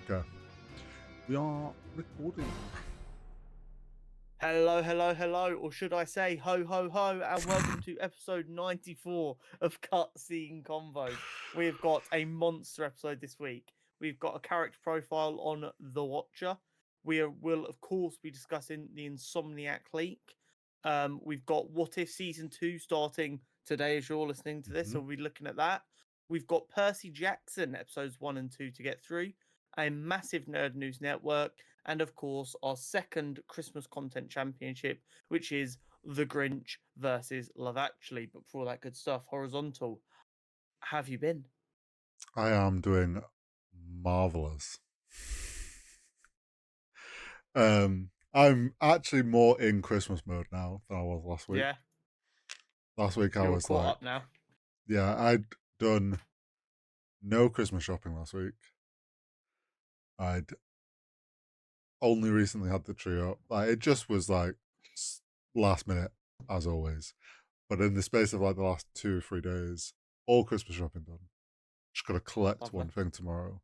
Okay. We are recording. Hello, or should I say ho ho ho, and welcome to episode 94 of Cutscene Convos. We've got a monster episode this week. We've got a character profile on The Watcher. Will, of course, be discussing the Insomniac Leak. We've got What If Season 2 starting today as you're listening to this, so we'll be looking at that. We've got Percy Jackson episodes 1 and 2 to get through, a massive Nerd News Network, and of course our second Christmas content championship, which is The Grinch versus Love Actually. But before that good stuff, Horizontal, have you been? I am doing marvelous. I'm actually more in Christmas mode now than I was last week. Yeah, Last week I you're was caught like, up now. yeah, I'd done no Christmas shopping last week. I'd only recently had the tree up. Like it just was like last minute, as always. But in the space of like the last 2 or 3 days, all Christmas shopping done. Just gotta collect Lovely. one thing tomorrow.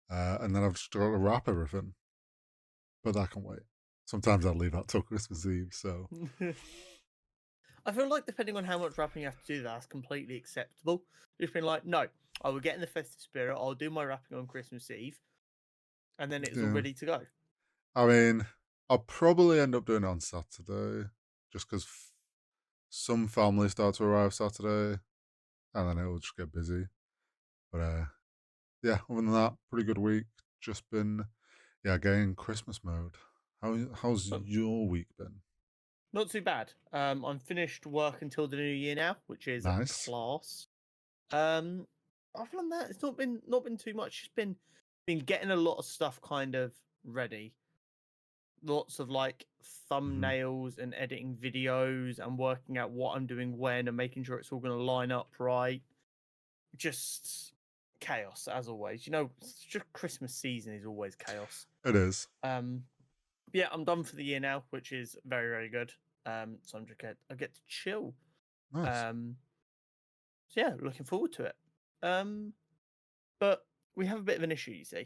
And then I've just got to wrap everything. But that can wait. Sometimes I'll leave out till Christmas Eve, so I feel like depending on how much wrapping you have to do, that's completely acceptable. Just being like, no, I will get in the festive spirit. I'll do my wrapping on Christmas Eve, and then it's all yeah. ready to go. I mean, I'll probably end up doing it on Saturday, just because some families start to arrive Saturday, and then it'll just get busy. But yeah, other than that, pretty good week. Just been getting Christmas mode. How's But your week been? not too bad. I'm finished work until the new year now, which is Nice. class. Um, other than that, it's not been too much. It's been getting a lot of stuff kind of ready. Lots of like hmm thumbnails and editing videos and working out what I'm doing when and making sure it's all going to line up right. Just chaos as always. You know, it's just Christmas season is always chaos. It is. Um, yeah, I'm done for the year now, which is very good. So I get to chill. Nice. Um, so yeah, looking forward to it. Um, but we have a bit of an issue, you see,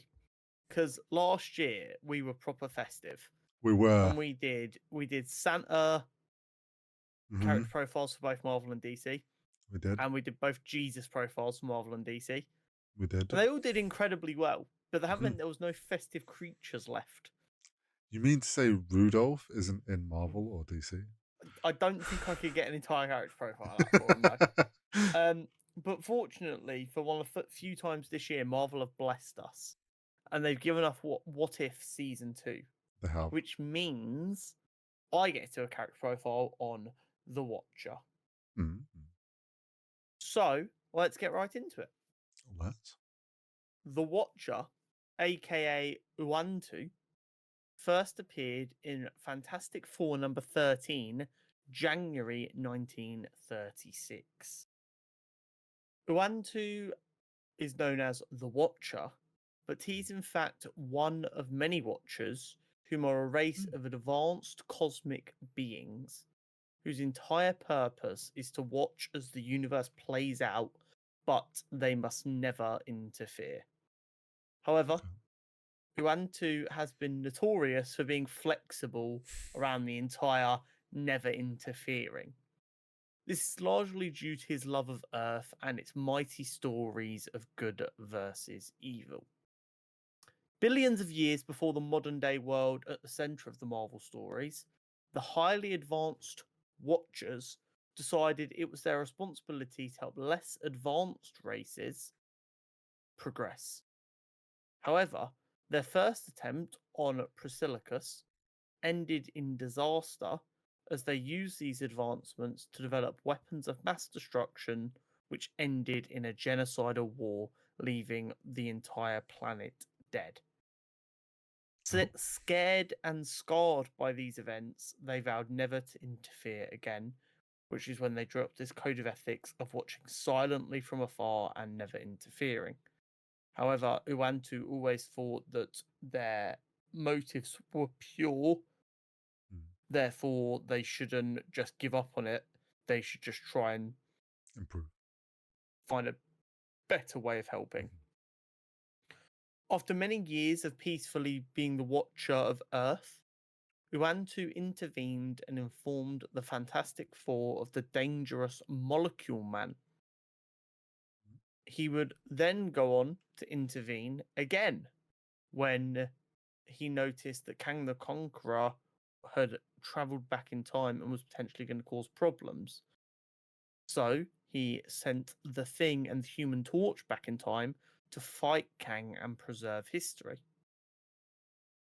because last year we were proper festive, We were. and we did Santa hmm character profiles for both Marvel and DC, We did. and we did both Jesus profiles for Marvel and DC, We did. and they all did incredibly well. But that hmm meant there was no festive creatures left. You mean to say Rudolph isn't in Marvel or DC? I don't think I could get an entire character profile out for him, no. But fortunately, for one of the few times this year, Marvel have blessed us, and they've given us What If Season 2, They have. which means I get to a character profile on The Watcher. Mm. So let's get right into it. Let's. The Watcher, aka Uantu, first appeared in Fantastic Four number 13, January 1936. Uantu is known as the Watcher, but he's in fact one of many Watchers, whom are a race of advanced cosmic beings whose entire purpose is to watch as the universe plays out, but they must never interfere. However, Uantu has been notorious for being flexible around the entire never interfering. This is largely due to his love of Earth and its mighty stories of good versus evil. Billions of years before the modern day world at the center of the Marvel stories, the highly advanced Watchers decided it was their responsibility to help less advanced races progress. However, their first attempt on Prasilicus ended in disaster as they used these advancements to develop weapons of mass destruction, which ended in a genocidal war, leaving the entire planet dead. Scared and scarred by these events, they vowed never to interfere again, which is when they drew up this code of ethics of watching silently from afar and never interfering. However, Uantu always thought that their motives were pure, therefore they shouldn't just give up on it. They should just try and Improve. find a better way of helping. After many years of peacefully being the Watcher of Earth, Uantu intervened and informed the Fantastic Four of the dangerous Molecule Man. He would then go on to intervene again when he noticed that Kang the Conqueror had travelled back in time and was potentially going to cause problems. So he sent the Thing and the Human Torch back in time to fight Kang and preserve history.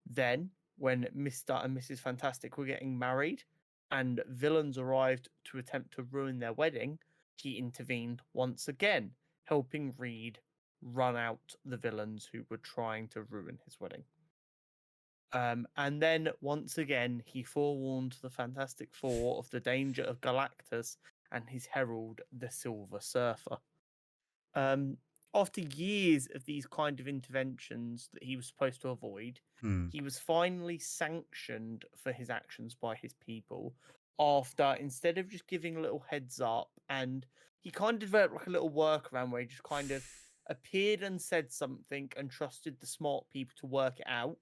Then, when Mr. and Mrs. Fantastic were getting married and villains arrived to attempt to ruin their wedding, he intervened once again, helping Reed run out the villains who were trying to ruin his wedding. And then once again, he forewarned the Fantastic Four of the danger of Galactus and his herald, the Silver Surfer. After years of these kind of interventions that he was supposed to avoid, he was finally sanctioned for his actions by his people after, instead of just giving a little heads up, and he kind of developed like a little workaround where he just kind of appeared and said something and trusted the smart people to work it out.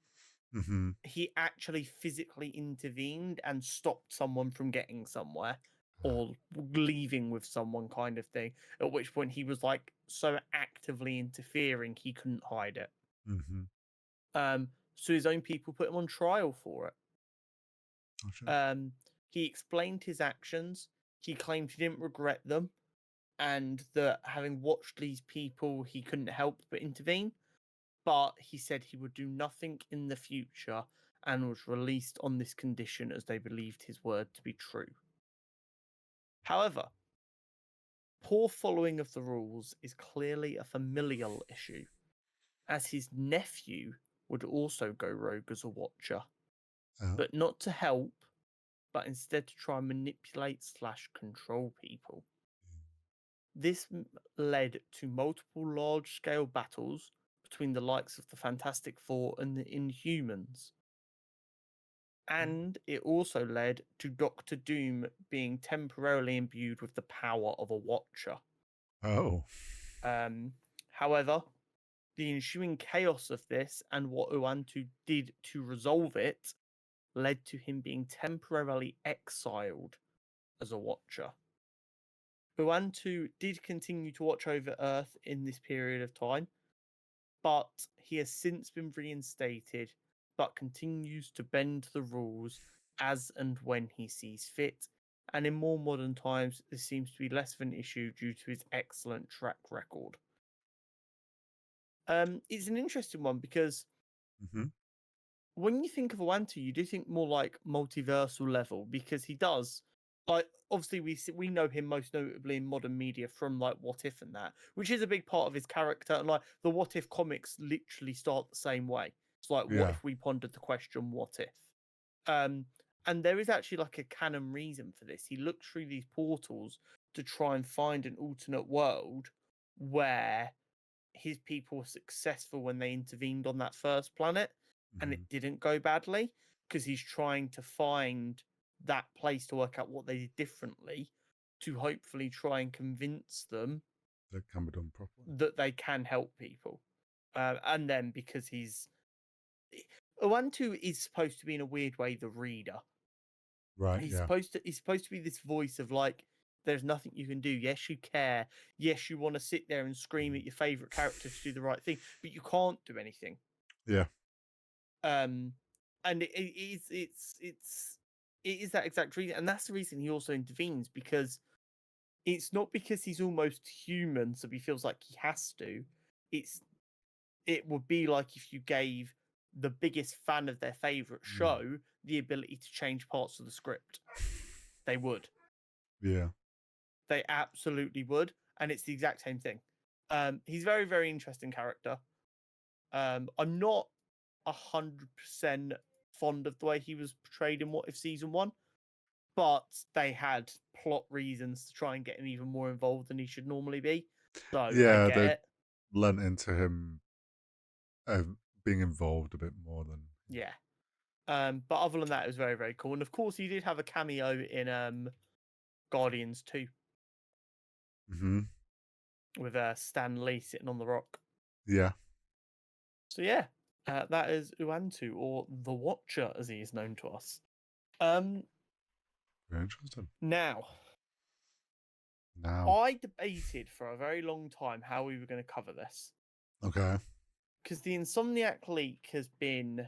Mm-hmm. He actually physically intervened and stopped someone from getting somewhere or leaving with someone, kind of thing. At which point he was like so actively interfering he couldn't hide it. Mm-hmm. So his own people put him on trial for it. Oh, shit. He explained his actions. He claimed he didn't regret them, and that having watched these people, he couldn't help but intervene. But he said he would do nothing in the future and was released on this condition as they believed his word to be true. However, poor following of the rules is clearly a familial issue, as his nephew would also go rogue as a watcher, but not to help, but instead to try and manipulate/control people. This led to multiple large-scale battles between the likes of the Fantastic Four and the Inhumans. And it also led to Doctor Doom being temporarily imbued with the power of a Watcher. Oh. However, the ensuing chaos of this and what Uantu did to resolve it led to him being temporarily exiled as a Watcher. Uantu did continue to watch over Earth in this period of time, but he has since been reinstated, but continues to bend the rules as and when he sees fit. And in more modern times, this seems to be less of an issue due to his excellent track record. It's an interesting one because Mm-hmm. when you think of Uantu, you do think more like multiversal level, because he does, like, obviously we know him most notably in modern media from like What If and that, which is a big part of his character. And like the What If comics literally start the same way. It's like, what Yeah. if we pondered the question, what if? And there is actually like a canon reason for this. He looked through these portals to try and find an alternate world where his people were successful when they intervened on that first planet, and it didn't go badly, because he's trying to find that place to work out what they did differently to hopefully try and convince them That can be done properly. that they can help people. And then because Uantu is supposed to be in a weird way the reader. Right. He's Yeah. supposed to be this voice of like, there's nothing you can do. Yes, you care. Yes, you want to sit there and scream at your favorite character to do the right thing, but you can't do anything. Yeah. And it is that exact reason, and that's the reason he also intervenes, because it's not because he's almost human, so he feels like he has to. It would be like if you gave the biggest fan of their favorite show the ability to change parts of the script. They would. Yeah. They absolutely would, and it's the exact same thing. He's a very, very interesting character. I'm not 100% fond of the way he was portrayed in What If Season 1, but they had plot reasons to try and get him even more involved than he should normally be. So I Yeah. get They it. lent into him being involved a bit more than. Yeah. But other than that, it was very, very cool. And of course, he did have a cameo in Guardians 2 Mm-hmm. with Stan Lee sitting on the rock. Yeah. So yeah, that is Uantu, or the Watcher, as he is known to us. Um, Very interesting. Now, Now, I debated for a very long time how we were going to cover this okay, because the Insomniac leak has been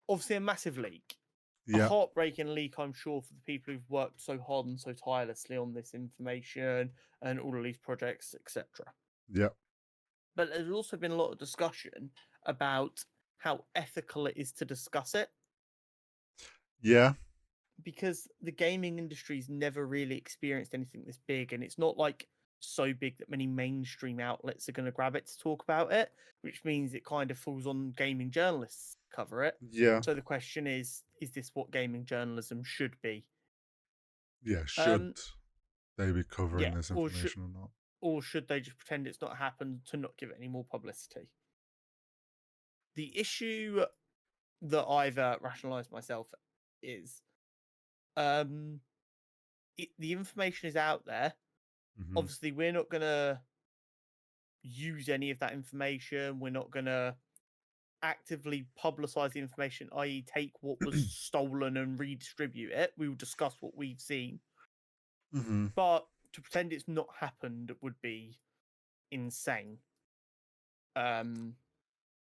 obviously a massive leak, a yeah, heartbreaking leak, I'm sure, for the people who've worked so hard and so tirelessly on this information and all of these projects, etc. yeah, But there's also been a lot of discussion about how ethical it is to discuss it yeah, because the gaming industry's never really experienced anything this big, and it's not like so big that many mainstream outlets are going to grab it to talk about it, which means it kind of falls on gaming journalists to cover it. yeah, So the question is this what gaming journalism should be? yeah. Should Um, they be covering yeah, this information or not? or should they just pretend it's not happened to not give it any more publicity? The issue that I've rationalized myself is um, the information is out there. Hmm. Obviously, we're not going to use any of that information. We're not going to actively publicize the information, i.e., take what was stolen and redistribute it. We will discuss what we've seen. Hmm. But to pretend it's not happened would be insane.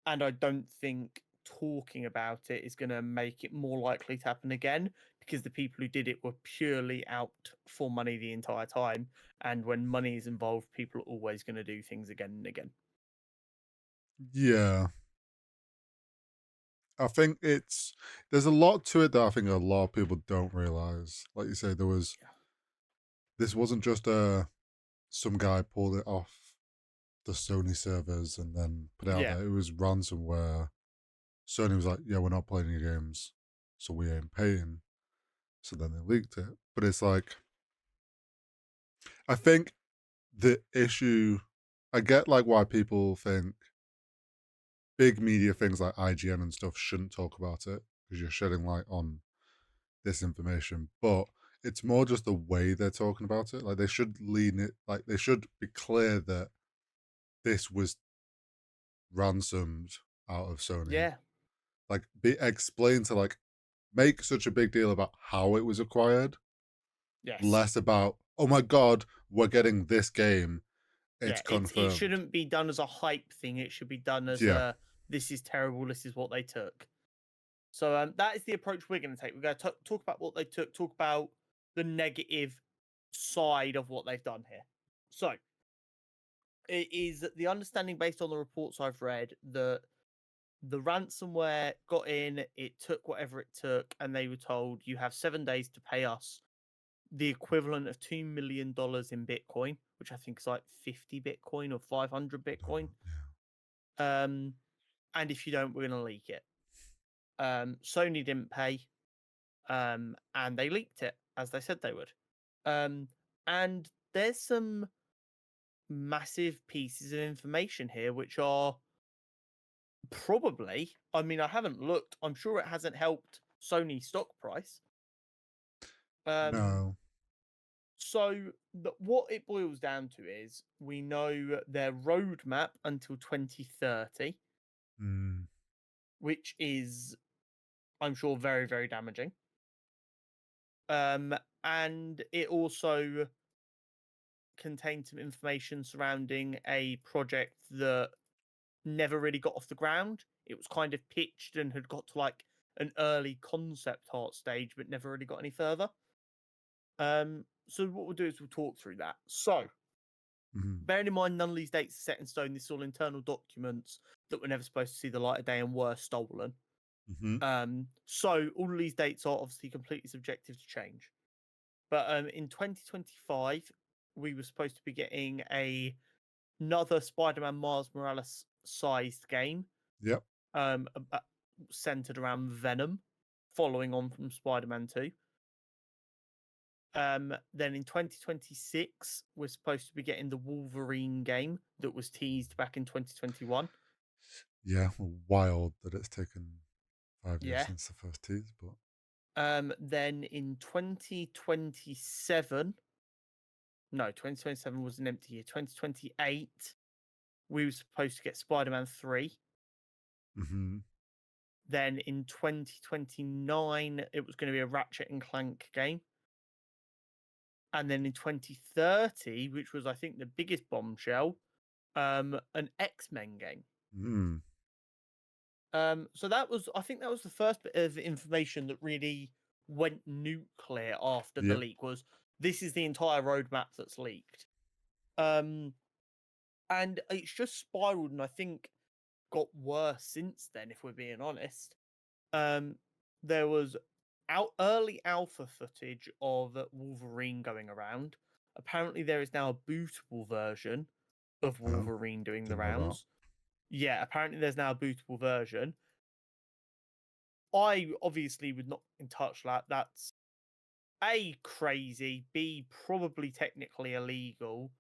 And I don't think talking about it is going to make it more likely to happen again because the people who did it were purely out for money the entire time. And when money is involved, people are always going to do things again and again. Yeah, I think there's a lot to it that I think a lot of people don't realize. Like you say, Yeah. this wasn't just some guy pulled it off the Sony servers and then put it out Yeah. there. It was ransomware. Sony was like, "Yeah, we're not playing your games, so we ain't paying." So then they leaked it. But it's like, I think the issue, I get like why people think big media things like IGN and stuff shouldn't talk about it because you're shedding light on this information, but it's more just the way they're talking about it. Like they should lean it, like they should be clear that this was ransomed out of Sony. Yeah. Like be explain to like make such a big deal about how it was acquired, Yes. less about oh my god, we're getting this game. It's Yeah. It confirmed. shouldn't be done as a hype thing. It should be done as Yeah. a this is terrible. This is what they took. So that is the approach we're going to take. We're going to talk about what they took. Talk about the negative side of what they've done here. So it is the understanding based on the reports I've read that the ransomware got in, it took whatever it took, and they were told you have 7 days to pay us the equivalent of $2 million in Bitcoin, which I think is like 50 Bitcoin or 500 Bitcoin. Um, and if you don't, we're going to leak it. Sony didn't pay, and they leaked it as they said they would. And there's some massive pieces of information here which are probably, I mean, I haven't looked, I'm sure it hasn't helped Sony stock price. Um, No. so what it boils down to is we know their roadmap until 2030, Mm. which is, I'm sure, very, very damaging. And it also contained some information surrounding a project that never really got off the ground. It was kind of pitched and had got to like an early concept art stage, but never really got any further. So what we'll do is we'll talk through that. So, Mm. bearing in mind none of these dates are set in stone, this is all internal documents that were never supposed to see the light of day and were stolen. Hmm. So all of these dates are obviously completely subjective to change. But in 2025, we were supposed to be getting another Spider-Man Miles Morales sized game, Yep. centered around Venom, following on from Spider-Man 2. Then in 2026, we're supposed to be getting the Wolverine game that was teased back in 2021. Yeah. Wild that it's taken 5 years Yeah. since the first tease, but Then in 2027, no, 2027 was an empty year. 2028, we were supposed to get Spider-Man 3. Mm-hmm. Then in 2029, it was going to be a Ratchet and Clank game. And then in 2030, which was, I think, the biggest bombshell, an X-Men game. Mm. So that was, I think that was the first bit of information that really went nuclear after the Yep. leak, was this is the entire roadmap that's leaked. And it's just spiraled, and I think got worse since then, if we're being honest. There was early alpha footage of Wolverine going around. Apparently, there is now a bootable version of Oh, Wolverine doing the didn't know that. rounds. Yeah, apparently there's now a bootable version. I obviously would not in touch that. That's A, crazy, B, probably technically illegal.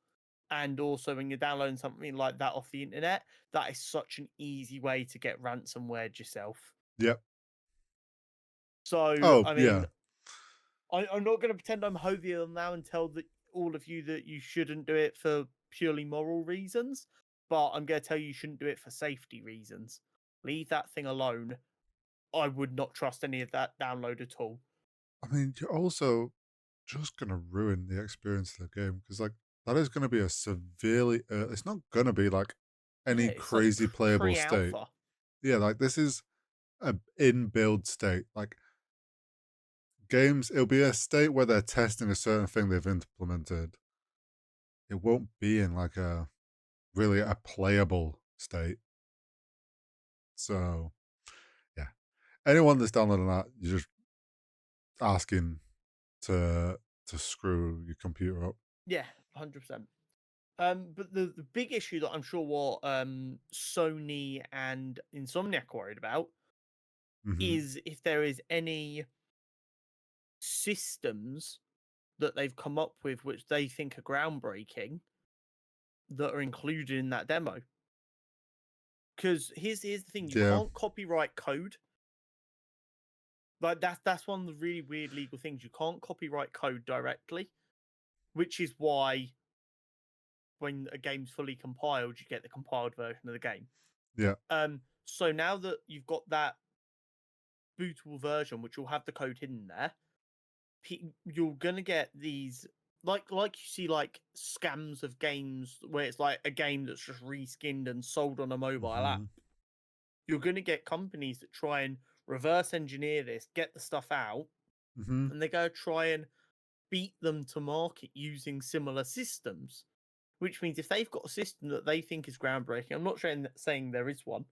And also, when you're downloading something like that off the internet, that is such an easy way to get ransomware yourself. Yep. So, Oh, I yeah. mean, I'm not going to pretend I'm holier now and tell all of you that you shouldn't do it for purely moral reasons, but I'm going to tell you shouldn't do it for safety reasons. Leave that thing alone. I would not trust any of that download at all. I mean, you're also just gonna ruin the experience of the game because, like, that is gonna be a severely. It's not gonna be like Yeah, any it's like crazy playable state. pre-alpha. Yeah, like this is a in build state. Like games, it'll be a state where they're testing a certain thing they've implemented. It won't be in like a really a playable state. So yeah, anyone that's downloading that, you're just asking to screw your computer up. Yeah, 100%. But the big issue that I'm sure what Sony and Insomniac are worried about Hmm. is if there is any systems that they've come up with which they think are groundbreaking that are included in that demo. Because here's the thing: you Yeah, can't copyright code. Like that's one of the really weird legal things. You can't copyright code directly, which is why when a game's fully compiled, you get the compiled version of the game. yeah, So now that you've got that bootable version, which will have the code hidden there, you're gonna get these like you see like scams of games where it's like a game that's just reskinned and sold on a mobile app. hmm, You're gonna get companies that try and reverse engineer this, get the stuff out, hmm. and they go try and beat them to market using similar systems. Which means if they've got a system that they think is groundbreaking, I'm not saying there is one,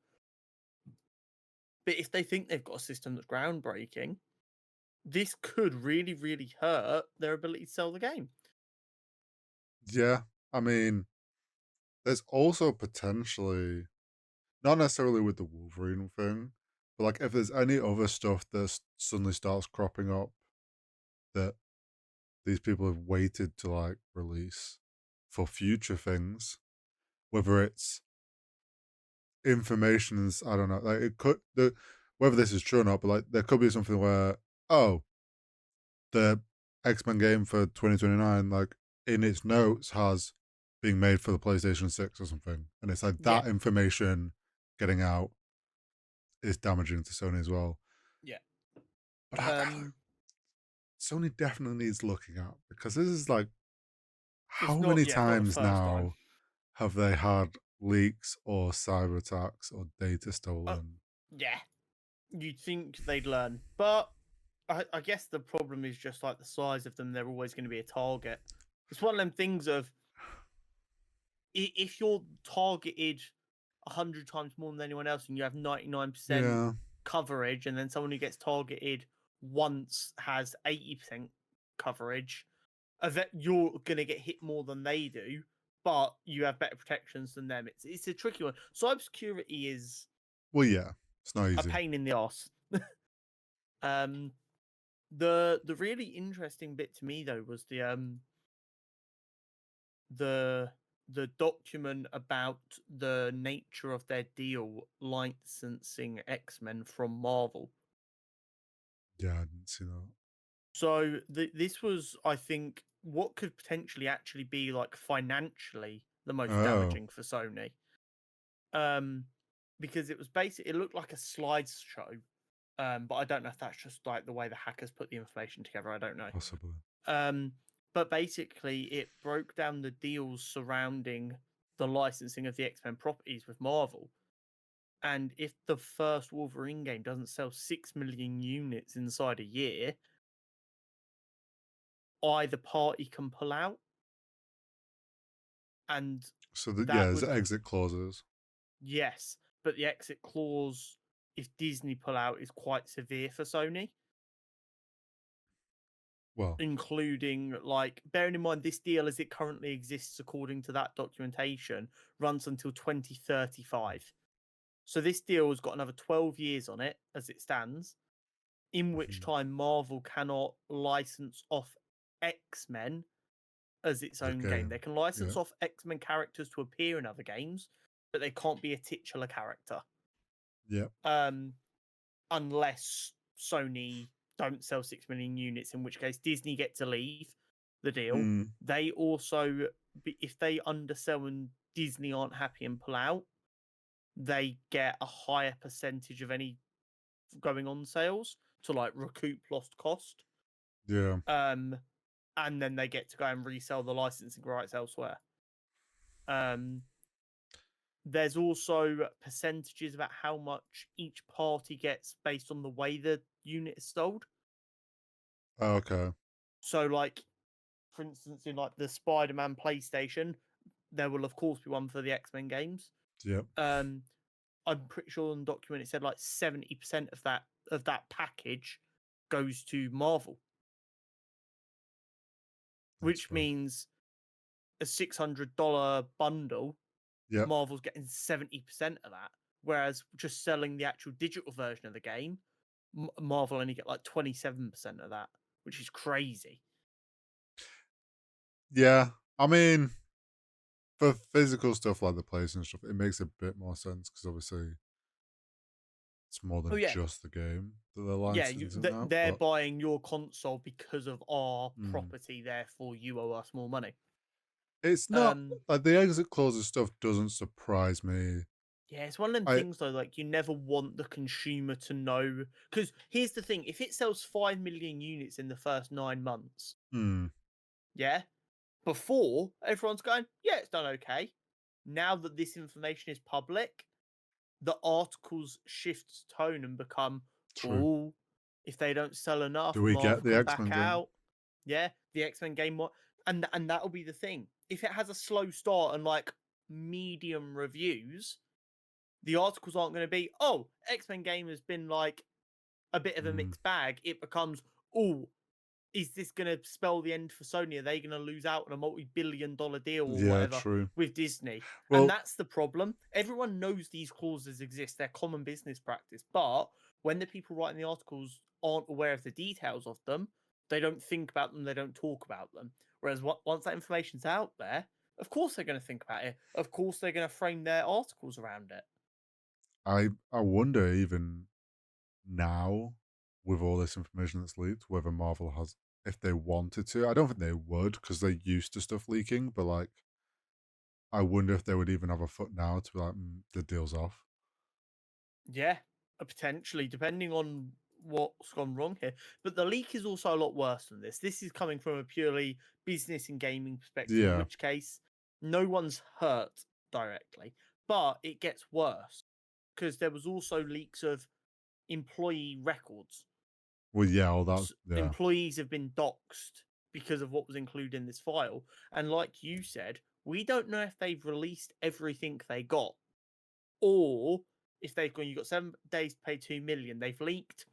but if they think they've got a system that's groundbreaking, this could really, really hurt their ability to sell the game. Yeah. I mean, there's also potentially not necessarily with the Wolverine thing, but like if there's any other stuff that suddenly starts cropping up that these people have waited to like release for future things, whether it's informations, I don't know, like it could whether this is true or not, but like there could be something where oh the X-Men game for 2029, like in its notes has being made for the PlayStation 6 or something, and it's like Yeah, that information getting out is damaging to Sony as well. yeah. But Um, Sony definitely needs looking at because this is like it's how not many yeah, not the times first time. now have they had leaks or cyber attacks or data Uh, stolen? yeah, you'd think they'd learn, but I guess the problem is just like the size of them. They're always going to be a target. It's one of them things of if you're targeted 100 times more than anyone else, and you have 99% Yeah, coverage, and then someone who gets targeted once has 80% coverage, you're going to get hit more than they do, but you have better protections than them. It's a tricky one. Cybersecurity is well, yeah, it's not a easy. pain in the ass. um, the really interesting bit to me though was the the document about the nature of their deal licensing X-Men from Marvel. Yeah, I didn't see that. So this was, I think, what could potentially actually be like financially the most Oh, damaging for Sony. Because it was basically it looked like a slideshow. But I don't know if that's just like the way the hackers put the information together. I don't know. Possibly. But basically, it broke down the deals surrounding the licensing of the X-Men properties with Marvel. And if the first Wolverine game doesn't sell 6 million units inside a year, either party can pull out. And So that there's would, exit clauses. yes, but the exit clause, if Disney pull out, is quite severe for Sony. Well, Including, like, bearing in mind this deal as it currently exists, according to that documentation, runs until 2035. So this deal has got another 12 years on it as it stands, in which time Marvel cannot license off X-Men as its the own game. game. They can license Yeah. off X-Men characters to appear in other games, but they can't be a titular character. Yeah. Unless Sony don't sell 6 million units, in which case Disney get to leave the deal. They also, if they undersell and Disney aren't happy and pull out, they get a higher percentage of any going on sales to like recoup lost cost. Yeah. And then they get to go and resell the licensing rights elsewhere. There's also percentages about how much each party gets based on the way the unit is sold. Okay. So, like, for instance, in like the Spider-Man PlayStation, there will of course be one for the X-Men games. Yep. I'm pretty sure on the document it said like 70% of that package goes to Marvel, which means a $600 bundle, Yep. Marvel's getting 70% of that, whereas just selling the actual digital version of the game, Marvel only get like 27% of that, which is crazy. Yeah. I mean, for physical stuff like the PlayStation stuff, it makes a bit more sense because obviously it's more than just the game that they're licensing out. They're buying your console because of our property, therefore you owe us more money. It's not like the exit clauses stuff doesn't surprise me. Yeah, it's one of them things though, like you never want the consumer to know. Because here's the thing, if it sells 5 million units in the first 9 months, yeah, before everyone's going, yeah, it's done okay. Now that this information is public, the articles shift tone and become, oh, if they don't sell enough, do we get the come X-Men back game? out. Yeah, the X-Men game, and that'll be the thing. If it has a slow start and like medium reviews, the articles aren't going to be, oh, X-Men game has been like a bit of a mixed bag. It becomes, oh, is this going to spell the end for Sony? Are they going to lose out on a multi-billion-dollar deal or whatever with Disney? Well, and that's the problem. Everyone knows these clauses exist. They're common business practice. But when the people writing the articles aren't aware of the details of them, they don't think about them. They don't talk about them. Whereas once that information's out there, of course they're going to think about it. Of course they're going to frame their articles around it. I wonder even now, with all this information that's leaked, whether Marvel has, if they wanted to. I don't think they would because they're used to stuff leaking, but like, I wonder if they would even have a foot now to be like, the deal's off. Yeah, potentially, depending on what's gone wrong here. But the leak is also a lot worse than this. This is coming from a purely business and gaming perspective, in which case no one's hurt directly, but it gets worse because there was also leaks of employee records. Well, yeah, all that. Yeah. Employees have been doxxed because of what was included in this file. And like you said, we don't know if they've released everything they got, or if they've gone, you've got 7 days to pay 2 million. They've leaked,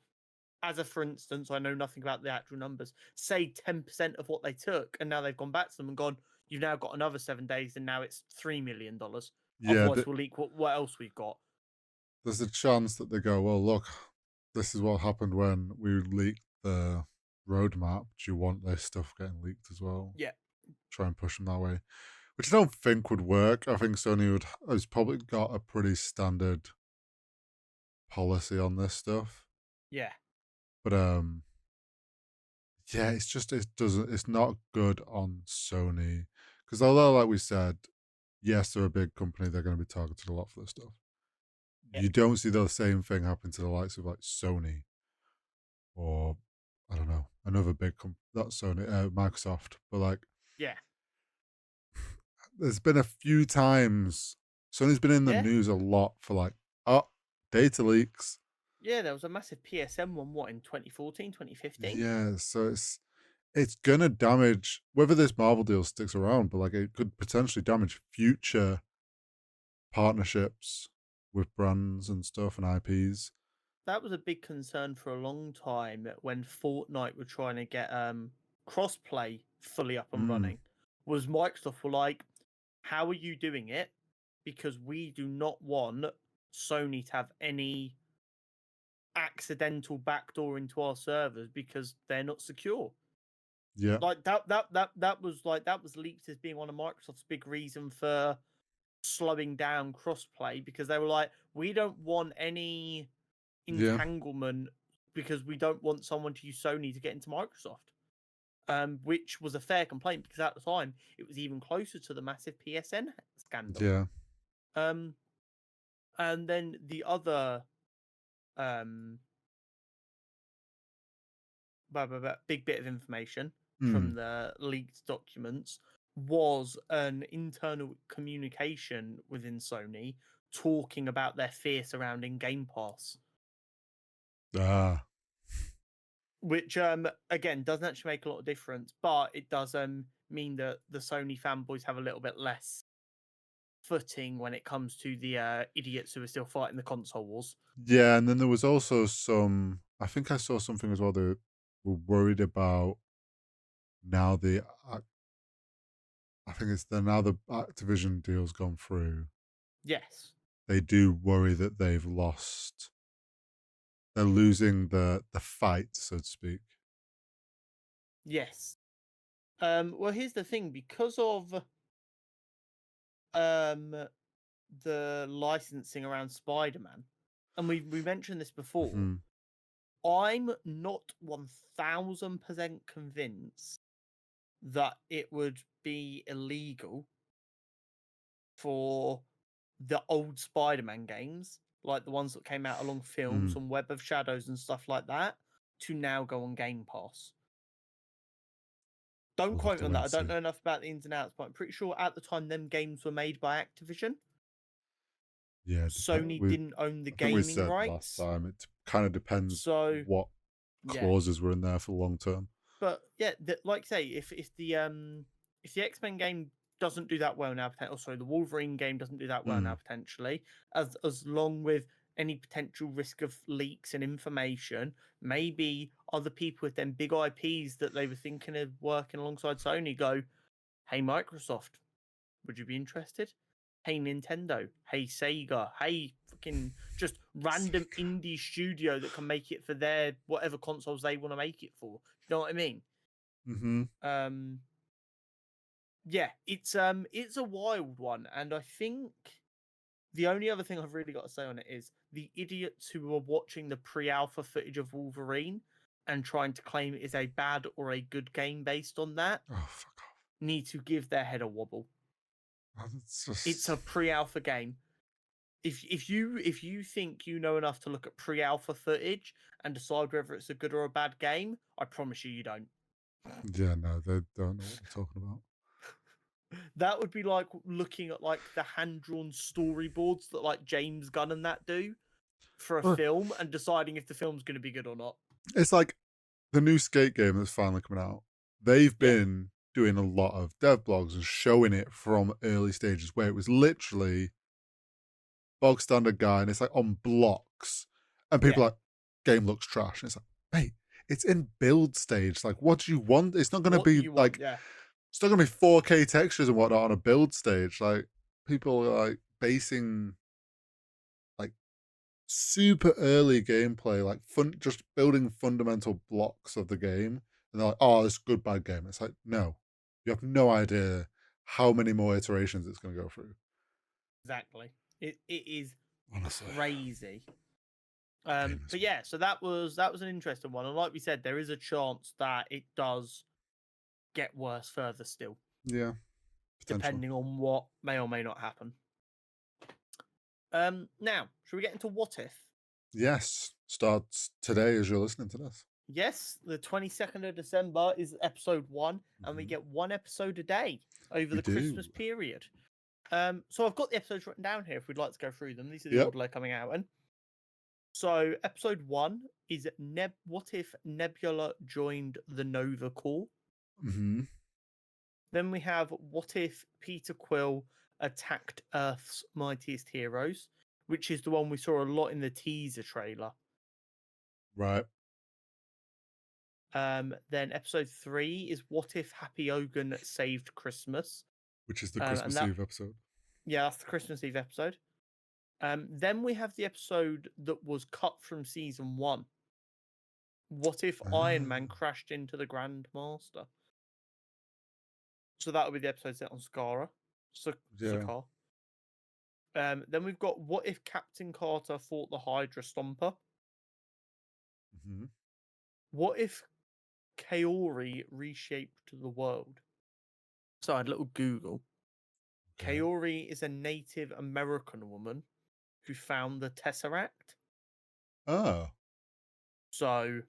as a for instance, I know nothing about the actual numbers, say 10% of what they took, and now they've gone back to them and gone, you've now got another 7 days, and now it's $3 million. Yeah, otherwise we'll leak what else we've got. There's a chance that they go, well, look, this is what happened when we leaked the roadmap. Do you want this stuff getting leaked as well? Yeah. Try and push them that way, which I don't think would work. I think Sony has probably got a pretty standard policy on this stuff. Yeah. But yeah, it's not good on Sony because although, like we said, yes, they're a big company. They're going to be targeted a lot for this stuff. Yeah, You don't see the same thing happen to the likes of like Sony or I don't know another big company. Not Sony, Microsoft, but like yeah, there's been a few times Sony's been in the yeah, news a lot for like oh data leaks. yeah. There was a massive PSM one, what, in 2014, 2015? Yeah, so it's gonna damage whether this Marvel deal sticks around, but like it could potentially damage future partnerships with brands and stuff and IPs. That was a big concern for a long time when Fortnite were trying to get crossplay fully up and Mm, running. Was Microsoft were like, "How are you doing it? Because we do not want Sony to have any accidental backdoor into our servers because they're not secure." yeah, Like that was leaked as being one of Microsoft's big reason for slowing down crossplay because they were like, we don't want any yeah, entanglement because we don't want someone to use Sony to get into Microsoft. Which was a fair complaint because at the time it was even closer to the massive PSN scandal. yeah. Um, and then the other um big bit of information Mm, from the leaked documents was an internal communication within Sony talking about their fear surrounding Game Pass, ah, which again doesn't actually make a lot of difference, but it does mean that the Sony fanboys have a little bit less footing when it comes to the idiots who are still fighting the console wars. yeah. And then there was also some. I think I saw something as well. They were worried about now the. I think it's the now the Activision deal's gone through. Yes, They do worry that they've lost. They're losing the fight, so to speak. yes. Well, here's the thing: because of um the licensing around Spider-Man, and we mentioned this before, Hmm. I'm not 1000% convinced that it would be illegal for the old Spider-Man games, like the ones that came out along films Mm. and Web of Shadows and stuff like that, to now go on Game Pass. Don't We'll have quote to me on wait that. and I don't see. know enough about the ins and outs, but I'm pretty sure at the time them games were made by Activision. Yeah, Sony we. didn't own the I think we gaming said last rights. time it kind of depends So, what yeah. clauses were in there for long term. But yeah, like say, if the X Men game doesn't do that well now, oh, sorry, the Wolverine game doesn't do that well now Mm. potentially, as long with any potential risk of leaks and information, maybe other people with them big IPs that they were thinking of working alongside Sony go, hey Microsoft, would you be interested? Hey Nintendo, hey Sega, hey fucking just random indie studio that can make it for their whatever consoles they want to make it for. You know what I mean? Mm-hmm. Um, yeah, it's a wild one, and I think the only other thing I've really got to say on it is the idiots who were watching the pre-alpha footage of Wolverine and trying to claim it is a bad or a good game based on that Oh fuck need to give their head a wobble. off! It's It's just a pre-alpha game. If you think you know enough to look at pre-alpha footage and decide whether it's a good or a bad game, I promise you don't. yeah, no, they don't know what they're talking about. That would be like looking at like the hand-drawn storyboards that like James Gunn and that do for a Well, film and deciding if the film's going to be good or not. it's like the new skate game that's finally coming out. They've Yeah, been doing a lot of dev blogs and showing it from early stages where it was literally bog standard guy and it's like on blocks and yeah. people are like game looks trash and it's like mate it's in build stage like what do you want it's not going to What do be you want? like Yeah, it's not going to be 4K textures and whatnot on a build stage like people are like basing like super early gameplay like fun just building fundamental blocks of the game and they're like oh it's a good bad game it's like no you have no idea how many more iterations it's going to go through exactly. It is honestly crazy. game is But yeah, so that was an interesting one, and like we said, there is a chance that it does get worse further still. yeah depending on what may or may not happen. Now, should we get into what if? Yes, starts today as you're listening to this. Yes, the 22nd of December is episode 1, and we Mhm. get 1 episode a day over We the Christmas do. period. So I've got the episodes written down here if we'd like to go through them. These are the Yep. order they're coming out in. So episode 1 is what if Nebula joined the Nova Corps? Hmm. Then we have what if Peter Quill attacked Earth's mightiest heroes, which is the one we saw a lot in the teaser trailer. Right. Then episode 3 is what if Happy Hogan saved Christmas, Which is the and Christmas Eve episode. Yeah, that's the Christmas Eve episode. Then we have the episode that was cut from season 1. What if Iron Man crashed into the Grandmaster? So that would be the episode set on Sakaar. Yeah. Then we've got what if Captain Carter fought the Hydra Stomper? Hmm. What if Kaori reshaped the world? So I had a little Google. Okay. Kaori is a Native American woman who found the Tesseract. Oh, So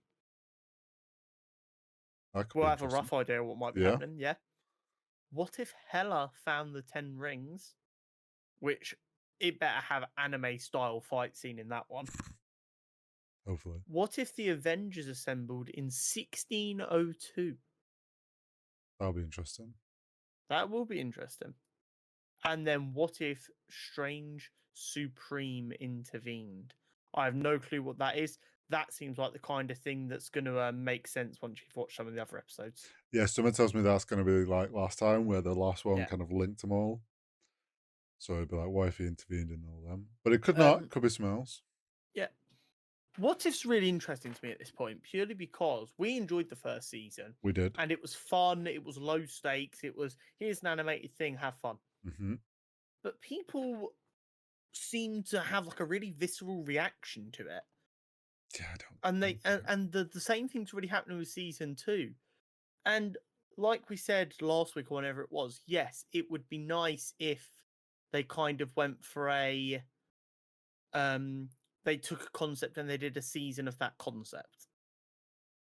that could we'll be have a interesting. rough idea of what might be Yeah. happening, yeah. What if Hela found the 10 rings? Which it better have anime style fight scene in that one. Hopefully. What if the Avengers assembled in 1602? That'll be interesting. That will be interesting. And then what if Strange Supreme intervened? I have no clue what that is. That seems like the kind of thing that's going to make sense once you've watched some of the other episodes. Yeah, someone tells me that's going to be like last time, where the last one Yeah. kind of linked them all. So it'd be like, what if he intervened in all them? But it could not. It could be something else. Yeah. What if's really interesting to me at this point, purely because we enjoyed the first season. We did. And it was fun. It was low stakes. It was, here's an animated thing, have fun. Mm-hmm. But people seem to have like a really visceral reaction to it. Yeah, I don't. And the same thing's really happening with season 2. And like we said last week or whenever it was, yes, it would be nice if they kind of went for a they took a concept and they did a season of that concept.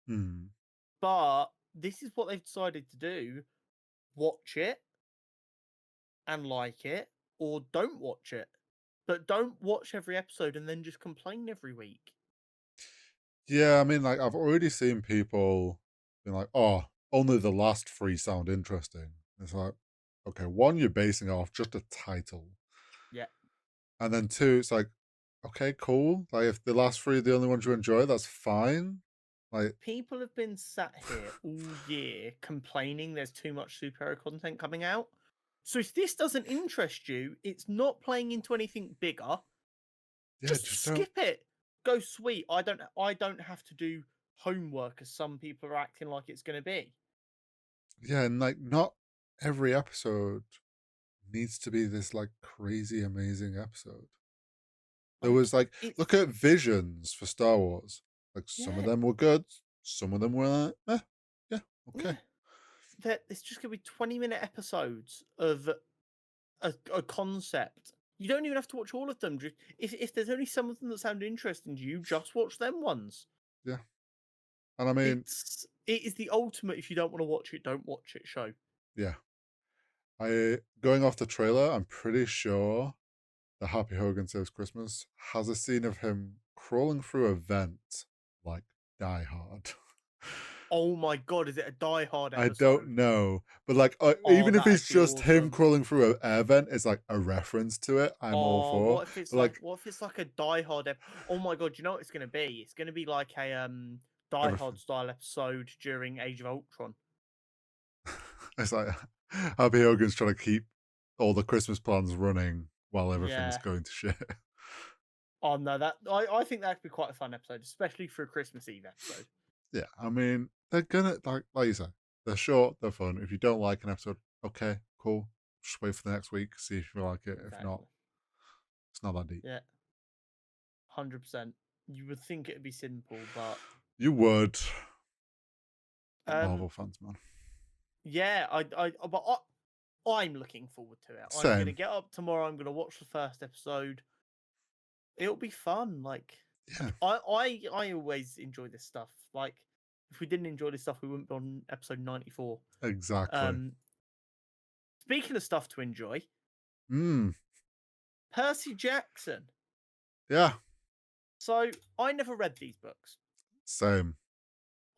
Hmm. But this is what they've decided to do. Watch it and like it, or don't watch it. But don't watch every episode and then just complain every week. Yeah, I mean, like, I've already seen people being like, oh, only the last 3 sound interesting. It's like, okay, 1, you're basing it off just a title. Yeah. And then 2, it's like, okay, cool. Like, if the last 3 are the only ones you enjoy, that's fine. Like, people have been sat here all year complaining there's too much superhero content coming out. So if this doesn't interest you, it's not playing into anything bigger. yeah, just don't. skip it. Go sweet. I don't have to do homework as some people are acting like it's going to be. Yeah, and like, not every episode needs to be this like crazy amazing episode. There was like, look at Visions for Star Wars. Like, some of them were good, some of them were like, yeah, okay. Yeah. It's just going to be 20-minute episodes of a concept. You don't even have to watch all of them. If there's only some of them that sound interesting to you, just watch them ones. Yeah. And I mean, it is the ultimate, if you don't want to watch it, don't watch it show. Yeah. Going off the trailer, I'm pretty sure the Happy Hogan Saves Christmas has a scene of him crawling through a vent like Die Hard. Oh my god, is it a Die Hard episode? I don't know. But like, even if it's just him crawling through an air vent, it's like a reference to it. I'm all for. What if it's like what if it's like a Die Hard oh my god, you know what it's gonna be? It's gonna be like a Die Hard style episode during Age of Ultron. It's like Happy Hogan's trying to keep all the Christmas plans running while everything's going to shit. Oh no, I think that could be quite a fun episode, especially for a Christmas Eve episode. Yeah, I mean, they're gonna like you said, they're short, they're fun. If you don't like an episode, okay, cool. Just wait for the next week, see if you like it. Exactly. If not, it's not that deep. Yeah, 100%. You would think it'd be simple, but you would. Marvel fans, man. Yeah, I'm looking forward to it. I'm gonna Same. get up tomorrow. I'm gonna watch the first episode. It'll be fun. Like, Yeah, I always enjoy this stuff. Like, if we didn't enjoy this stuff, we wouldn't be on episode 94. exactly. Um, Speaking of stuff to enjoy, Mm, Percy Jackson. yeah, So I never read these books. same.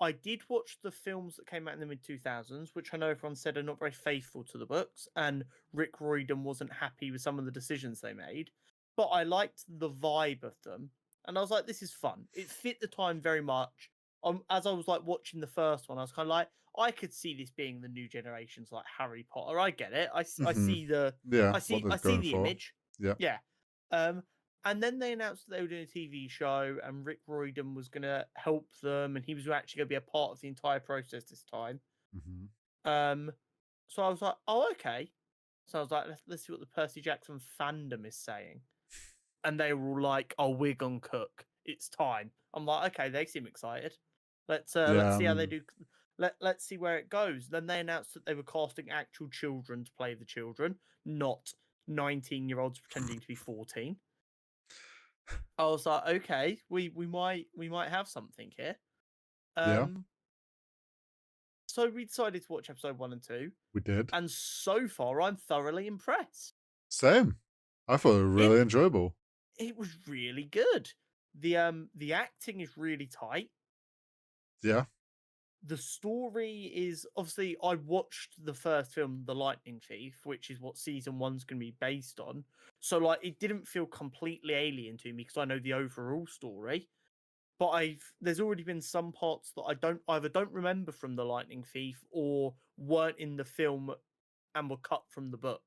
I did watch the films that came out in the mid 2000s, which I know everyone said are not very faithful to the books, and Rick Royden wasn't happy with some of the decisions they made. But I liked the vibe of them, and I was like, "This is fun." It fit the time very much. As I was like watching the first one, I was kind of like, I could see this being the new generation's like Harry Potter. I get it. I Hmm. see the Yeah, what they're I see going the for. image. Yeah. Yeah. Um, and then they announced that they were doing a TV show, and Rick Royden was going to help them, and he was actually going to be a part of the entire process this time. Hmm. Um, so I was like, oh, okay. So I was like, let's see what the Percy Jackson fandom is saying. And they were all like, oh, we're gonna cook. It's time. I'm like, okay, they seem excited. Let's Yeah, I see how they mean, do. Let's see where it goes. Then they announced that they were casting actual children to play the children, not 19-year-olds pretending to be 14. I was like, okay, we might have something here. yeah, Um, so we decided to watch episode 1 and 2, we did. and so far I'm thoroughly impressed. Same. I thought it was It really enjoyable. it was really good. The acting is really tight. Yeah, The story is obviously I watched the first film, The Lightning Thief, which is what season one's going to be based on. So like it didn't feel completely alien to me because I know the overall story. But there's already been some parts that I don't remember from The Lightning Thief or weren't in the film and were cut from the book.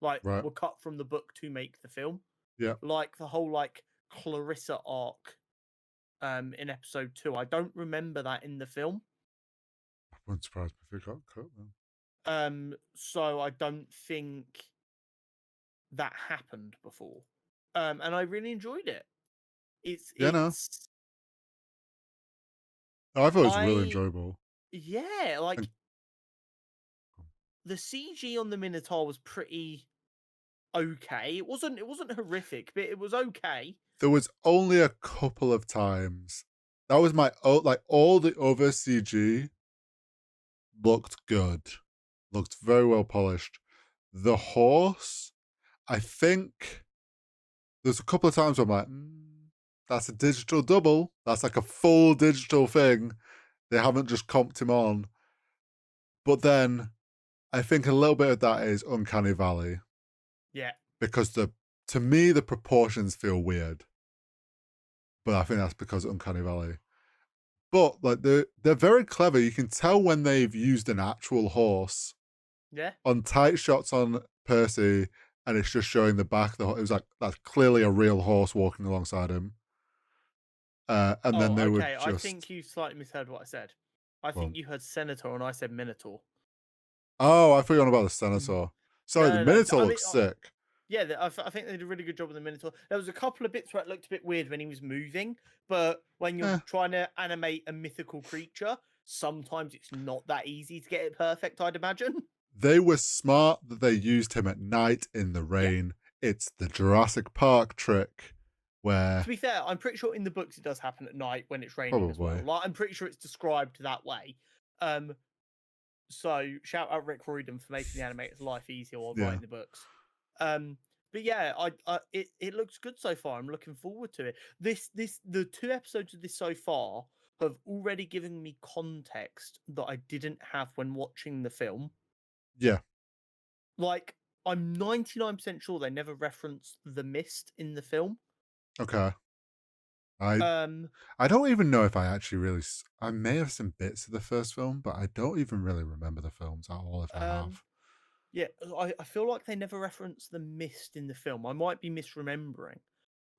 Like right. were cut from the book to make the film. Yeah. Like the whole like Clarissa arc in episode 2. I don't remember that in the film. I wouldn't surprise me if it got cut then. So I don't think that happened before. And I really enjoyed it. It's Yeah, no. it's I thought it was really I enjoyable. yeah, like And the CG on the Minotaur was pretty okay. It wasn't horrific, but it was okay. there was only a couple of times. That was my like all the other CG looked good. Looked very well polished. The horse, I think there's a couple of times where I'm like, that's a digital double. That's like a full digital thing. They haven't just comped him on. But then I think a little bit of that is Uncanny Valley Yeah. because to me the proportions feel weird. But I think that's because of Uncanny Valley. But like they're very clever. You can tell when they've used an actual horse Yeah. on tight shots on Percy, and it's just showing the back. It was like that's clearly a real horse walking alongside him. And then Oh, they would okay. I just think you slightly misheard what I said. I well, think you heard Senator and I said Minotaur. oh, I forgot about the Mm. Senator. Sorry, the No, no, no. Minotaur I mean, looks sick. yeah, I think they did a really good job with the Minotaur. There was a couple of bits where it looked a bit weird when he was moving, but when you're Eh, trying to animate a mythical creature, sometimes it's not that easy to get it perfect, I'd imagine. they were smart that they used him at night in the Yeah. rain. It's the Jurassic Park trick where To be fair, I'm pretty sure in the books it does happen at night when it's raining as well. probably, Like, I'm pretty sure it's described that way. Um, so shout out Rick Royden for making the animator's life easier while yeah, writing the books. But yeah, it looks good so far. I'm looking forward to it. The 2 episodes of this so far have already given me context that I didn't have when watching the film. yeah, Like, I'm 99% sure they never referenced the mist in the film. okay. I Um, I don't even know if I actually really. I may have seen bits of the first film, but I don't even really remember the films at all. If I um, have, yeah, I feel like they never referenced the mist in the film. I might be misremembering.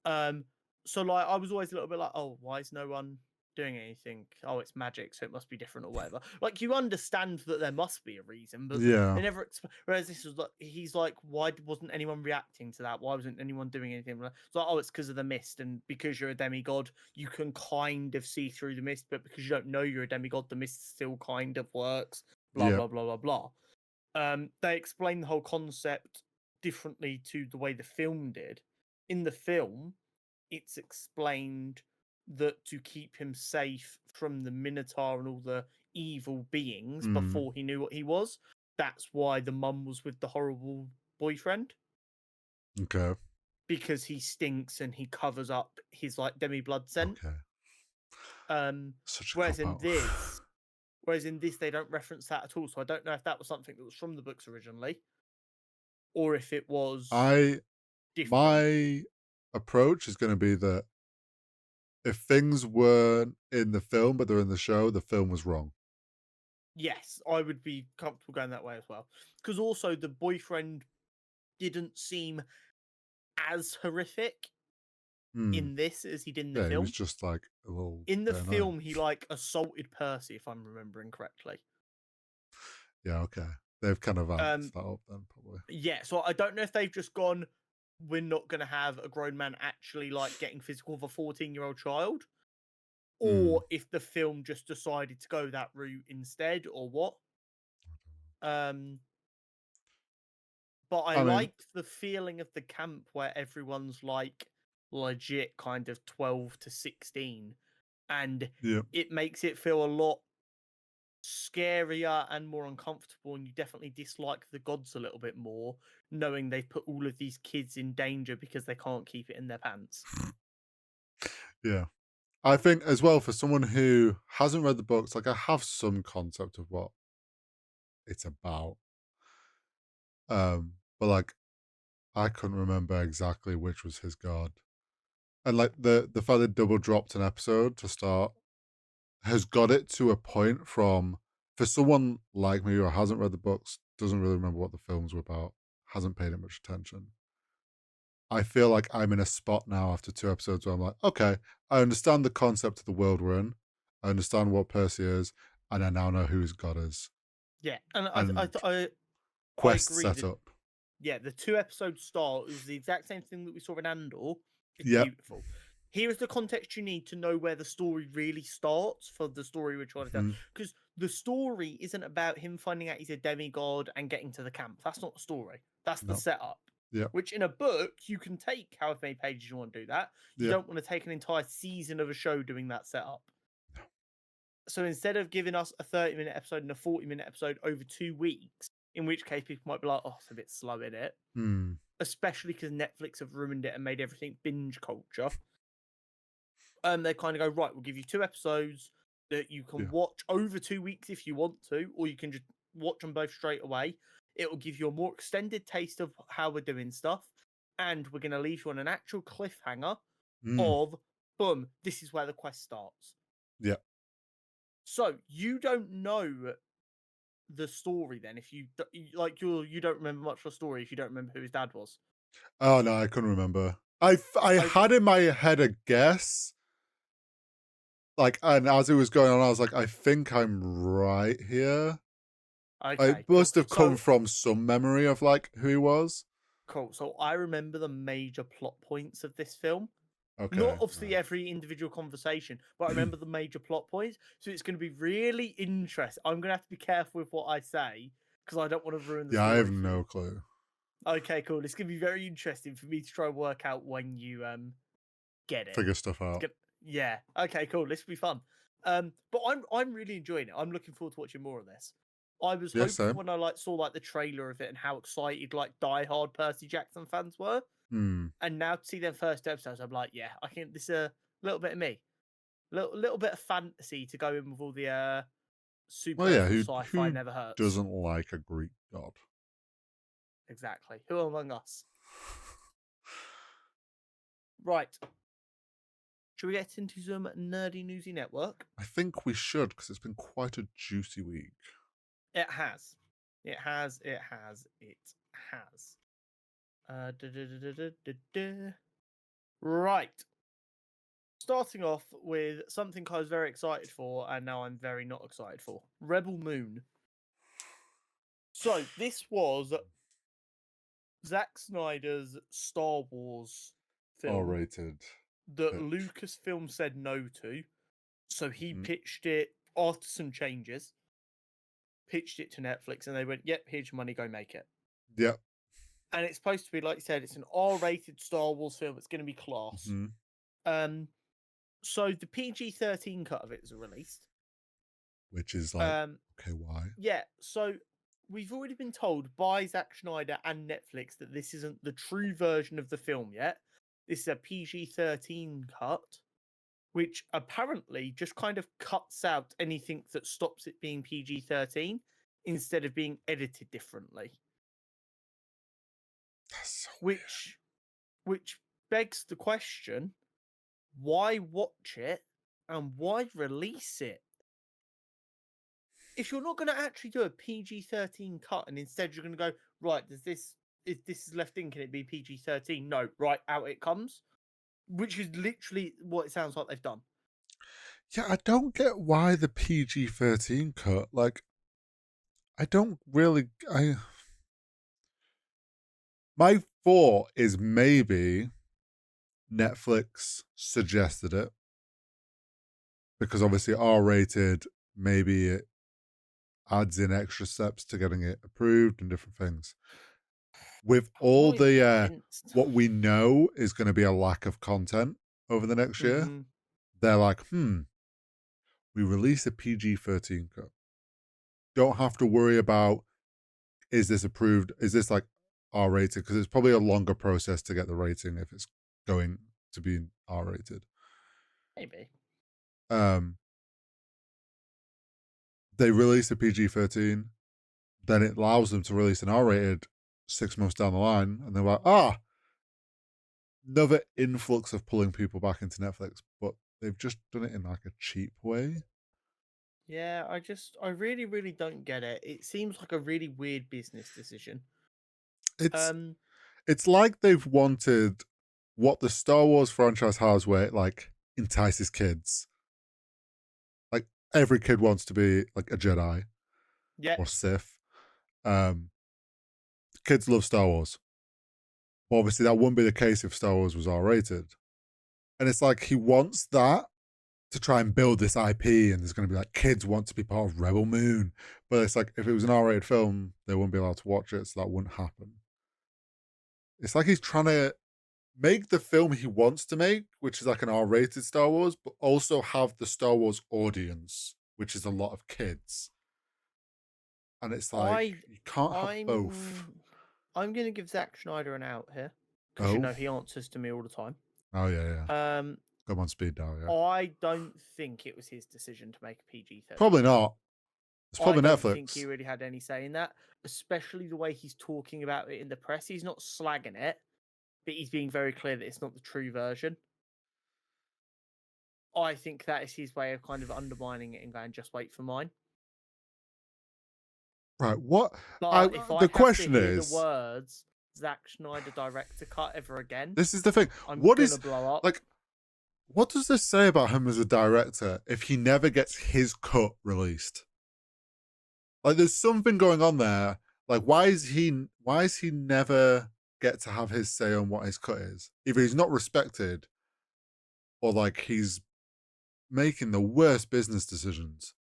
Um, so like I was always a little bit like, oh, why is no one doing anything? Oh, it's magic, so it must be different or whatever. Like you understand that there must be a reason, but yeah, they never. Whereas this was like, he's like, why wasn't anyone reacting to that? Why wasn't anyone doing anything? It's like, oh, it's because of the mist, and because you're a demigod, you can kind of see through the mist, but because you don't know you're a demigod, the mist still kind of works. Blah yeah, blah blah blah blah. They explain the whole concept differently to the way the film did. In the film, it's explained that to keep him safe from the Minotaur and all the evil beings before he knew what he was, that's why the mum was with the horrible boyfriend. Okay. Because he stinks and he covers up his like demi-blood scent. Okay. Um, Such a whereas cop in out. this, they don't reference that at all. So I don't know if that was something that was from the books originally, or if it was different. My approach is going to be that if things weren't in the film but they're in the show, the film was wrong. Yes, I would be comfortable going that way as well. Because also the boyfriend didn't seem as horrific in this as he did in the Yeah, he film. was just like a little. In the bit annoying. film, he like assaulted Percy, if I'm remembering correctly. Yeah, okay. They've kind of amped that up then, probably. Yeah, so I don't know if they've just gone, we're not going to have a grown man actually like getting physical with a 14-year-old child, or if the film just decided to go that route instead, or what. But I mean, like the feeling of the camp where everyone's like legit kind of 12 to 16, and it makes it feel a lot scarier and more uncomfortable, and you definitely dislike the gods a little bit more, knowing they've put all of these kids in danger because they can't keep it in their pants. Yeah. I think as well, for someone who hasn't read the books, like I have some concept of what it's about. But like I couldn't remember exactly which was his god. And like the fact that double dropped an episode to start has got it to a point from, for someone like me who hasn't read the books, doesn't really remember what the films were about, hasn't paid it much attention. I feel like I'm in a spot now after 2 episodes where I'm like, okay, I understand the concept of the world we're in. I understand what Percy is, and I now know who his god is. Yeah, and I Quest agree that setup. yeah, the 2-episode start is the exact same thing that we saw in Andor. It's Yep. beautiful. Here is the context you need to know where the story really starts for the story we're trying to tell. Because the story isn't about him finding out he's a demigod and getting to the camp. That's not the story. That's the setup. Yeah. Which in a book, you can take however many pages you want to do that. You don't want to take an entire season of a show doing that setup. So instead of giving us a 30-minute episode and a 40-minute episode over 2 weeks, in which case people might be like, oh, it's a bit slow in it. Especially because Netflix have ruined it and made everything binge culture. They kind of go, right, we'll give you 2 episodes that you can watch over 2 weeks if you want to, or you can just watch them both straight away. It will give you a more extended taste of how we're doing stuff, and we're going to leave you on an actual cliffhanger of, boom, this is where the quest starts. Yeah. So you don't know the story then if you like you don't remember much of the story if you don't remember who his dad was. Oh no, I couldn't remember. I had in my head a guess, like, and as it was going on, I was like, I think I'm right here. Okay, It must have come from some memory of like who he was. Cool. So I remember the major plot points of this film. Okay. Not obviously every individual conversation, but I remember the major plot points. So it's going to be really interesting. I'm going to have to be careful with what I say because I don't want to ruin the story. Yeah, I have no clue. Okay, cool. It's going to be very interesting for me to try and work out when you get it. Figure stuff out. Yeah. Okay, cool. This will be fun. But I'm really enjoying it. I'm looking forward to watching more of this. I was hopeful when I saw the trailer of it and how excited diehard Percy Jackson fans were. And now to see their first episodes, I'm like, yeah, I think this is a little bit of me. Little bit of fantasy to go in with all the super sci-fi never hurts. Doesn't like a Greek god? Exactly. Who among us? Right. Should we get into some nerdy newsy network? I think we should, because it's been quite a juicy week. It has. It has. Right. Starting off with something I was very excited for, and now I'm very not excited for. Rebel Moon. So, this was Zack Snyder's Star Wars film. R-rated. That Lucasfilm said no to. So he pitched it after some changes. pitched it to Netflix, and they went, "Yep, here's your money, go make it." Yeah. And it's supposed to be, like you said, it's an R-rated Star Wars film. It's going to be class. Hmm. So the PG-13 cut of it is released. Which is like, okay, why? Yeah. So we've already been told by Zack Snyder and Netflix that this isn't the true version of the film yet. This is a PG-13 cut, which apparently just kind of cuts out anything that stops it being PG-13 instead of being edited differently. That's so Which begs the question, why watch it and why release it? If you're not going to actually do a PG-13 cut and instead you're going to go, right, if this is left in, can it be PG-13? No, right, out it comes. Which is literally what it sounds like they've done. Yeah, I don't get why the PG-13 cut. Like, I don't really. My thought is maybe Netflix suggested it because obviously R-rated. Maybe it adds in extra steps to getting it approved and different things. With all the what we know is going to be a lack of content over the next year, they're like, we release a PG-13 cut. Don't have to worry about, is this approved? Is this like R-rated? Because it's probably a longer process to get the rating if it's going to be R-rated. Maybe. They release a PG-13, then it allows them to release an R-rated 6 months down the line, and they're like, another influx of pulling people back into Netflix, but they've just done it in like a cheap way. Yeah, I really, really don't get it. It seems like a really weird business decision. It's like they've wanted what the Star Wars franchise has, where it like entices kids. Like every kid wants to be like a Jedi, or Sith. Kids love Star Wars. But obviously, that wouldn't be the case if Star Wars was R-rated. And it's like he wants that to try and build this IP, and there's going to be like kids want to be part of Rebel Moon. But it's like if it was an R-rated film, they wouldn't be allowed to watch it, so that wouldn't happen. It's like he's trying to make the film he wants to make, which is like an R-rated Star Wars, but also have the Star Wars audience, which is a lot of kids. And it's like you can't have both. I'm going to give Zack Snyder an out here because you know he answers to me all the time. Oh yeah. Come on speed dial. Yeah. I don't think it was his decision to make a PG-13. Probably not. It's probably Netflix. I don't think he really had any say in that, especially the way he's talking about it in the press. He's not slagging it, but he's being very clear that it's not the true version. I think that is his way of kind of undermining it and going, just wait for mine. Right, what? But if I question have to hear the words Zack Snyder director cut ever again, this is the thing. I'm gonna blow up. Like, what does this say about him as a director if he never gets his cut released? Like, there's something going on there. Like, why is he never get to have his say on what his cut is? Either he's not respected, or like he's making the worst business decisions.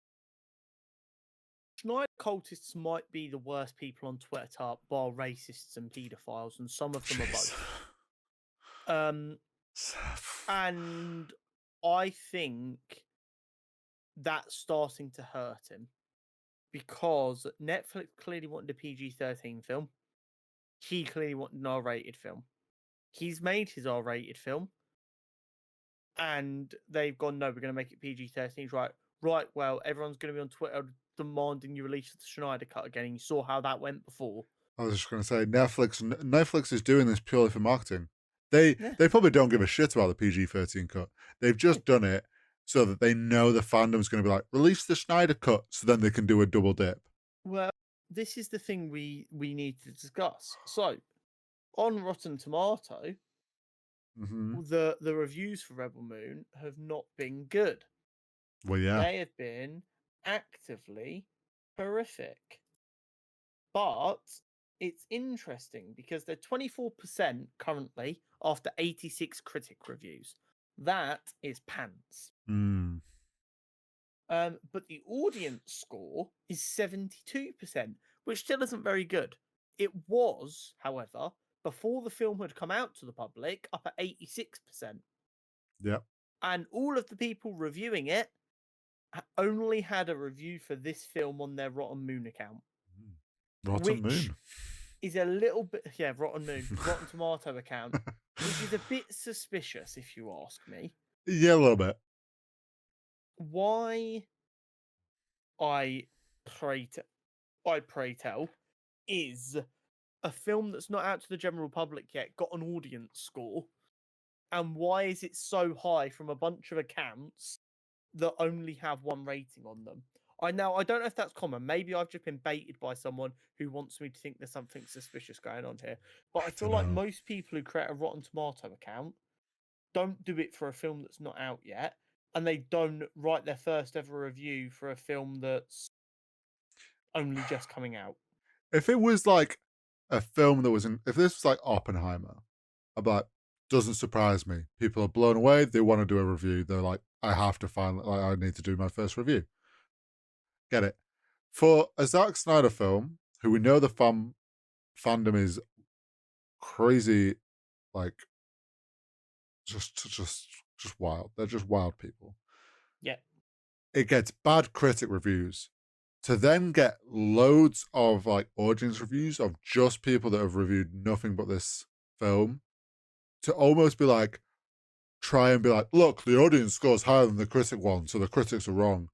Snyder cultists might be the worst people on Twitter, bar racists and paedophiles, and some of them are both. And I think that's starting to hurt him because Netflix clearly wanted a PG-13 film. He clearly wanted an R-rated film. He's made his R-rated film, and they've gone, no, we're going to make it PG-13. Right, well, everyone's going to be on Twitter demanding you release the Snyder cut again, and you saw how that went before. I was just going to say, Netflix is doing this purely for marketing. They probably don't give a shit about the PG-13 cut. They've just done it so that they know the fandom's going to be like, release the Snyder cut, so then they can do a double dip. Well, this is the thing we need to discuss. So, on Rotten Tomato, the reviews for Rebel Moon have not been good. Well, yeah. They have been actively horrific. But it's interesting because they're 24% currently after 86 critic reviews. That is pants. But the audience score is 72%, which still isn't very good. It was, however, before the film had come out to the public, up at 86%. Yep. And all of the people reviewing it only had a review for this film on their Rotten Moon account, Rotten which Moon. is a little bit, yeah, Rotten Moon, Rotten Tomato account, which is a bit suspicious if you ask me. Yeah, a little bit. Why I pray tell is a film that's not out to the general public yet got an audience score, and why is it so high from a bunch of accounts that only have one rating on them? I don't know if that's common. Maybe I've just been baited by someone who wants me to think there's something suspicious going on here. But I feel don't like know. most people who create a Rotten Tomato account don't do it for a film that's not out yet, and they don't write their first ever review for a film that's only just coming out. If it was like a film that was if this was like Oppenheimer, I'd be like, doesn't surprise me. People are blown away. They want to do a review. They're like, I have to find, like, I need to do my first review. Get it? For a Zack Snyder film, who we know the fandom is crazy, like just wild. They're just wild people. Yeah. It gets bad critic reviews. To then get loads of like audience reviews of just people that have reviewed nothing but this film, to almost be like, try and be like, look, the audience scores higher than the critic one, so the critics are wrong.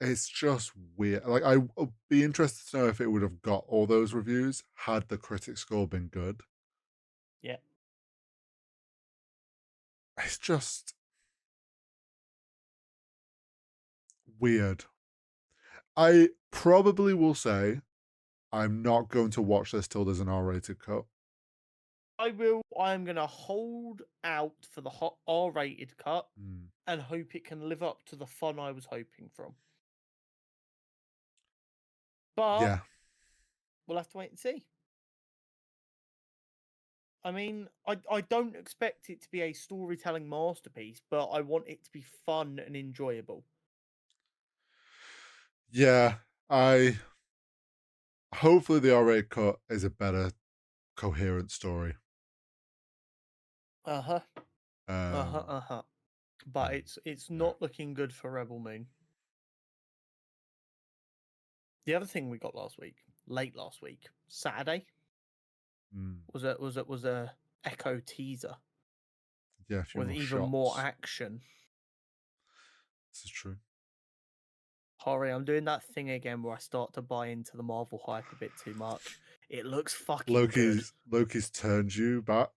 It's just weird. Like, I would be interested to know if it would have got all those reviews had the critic score been good. Yeah. It's just weird. I probably will say I'm not going to watch this till there's an R-rated cut. I'm gonna hold out for the hot R-rated cut and hope it can live up to the fun I was hoping from. But Yeah. we'll have to wait and see. I mean, I don't expect it to be a storytelling masterpiece, but I want it to be fun and enjoyable. Yeah. Hopefully the R-rated cut is a better coherent story. Uh-huh. But yeah. it's not looking good for Rebel Moon. The other thing we got late last week, Saturday, was a Echo teaser. Yeah, a few with more even shots. more action. This is true. Hori, I'm doing that thing again where I start to buy into the Marvel hype a bit too much. It looks fucking good. Loki's turned you back,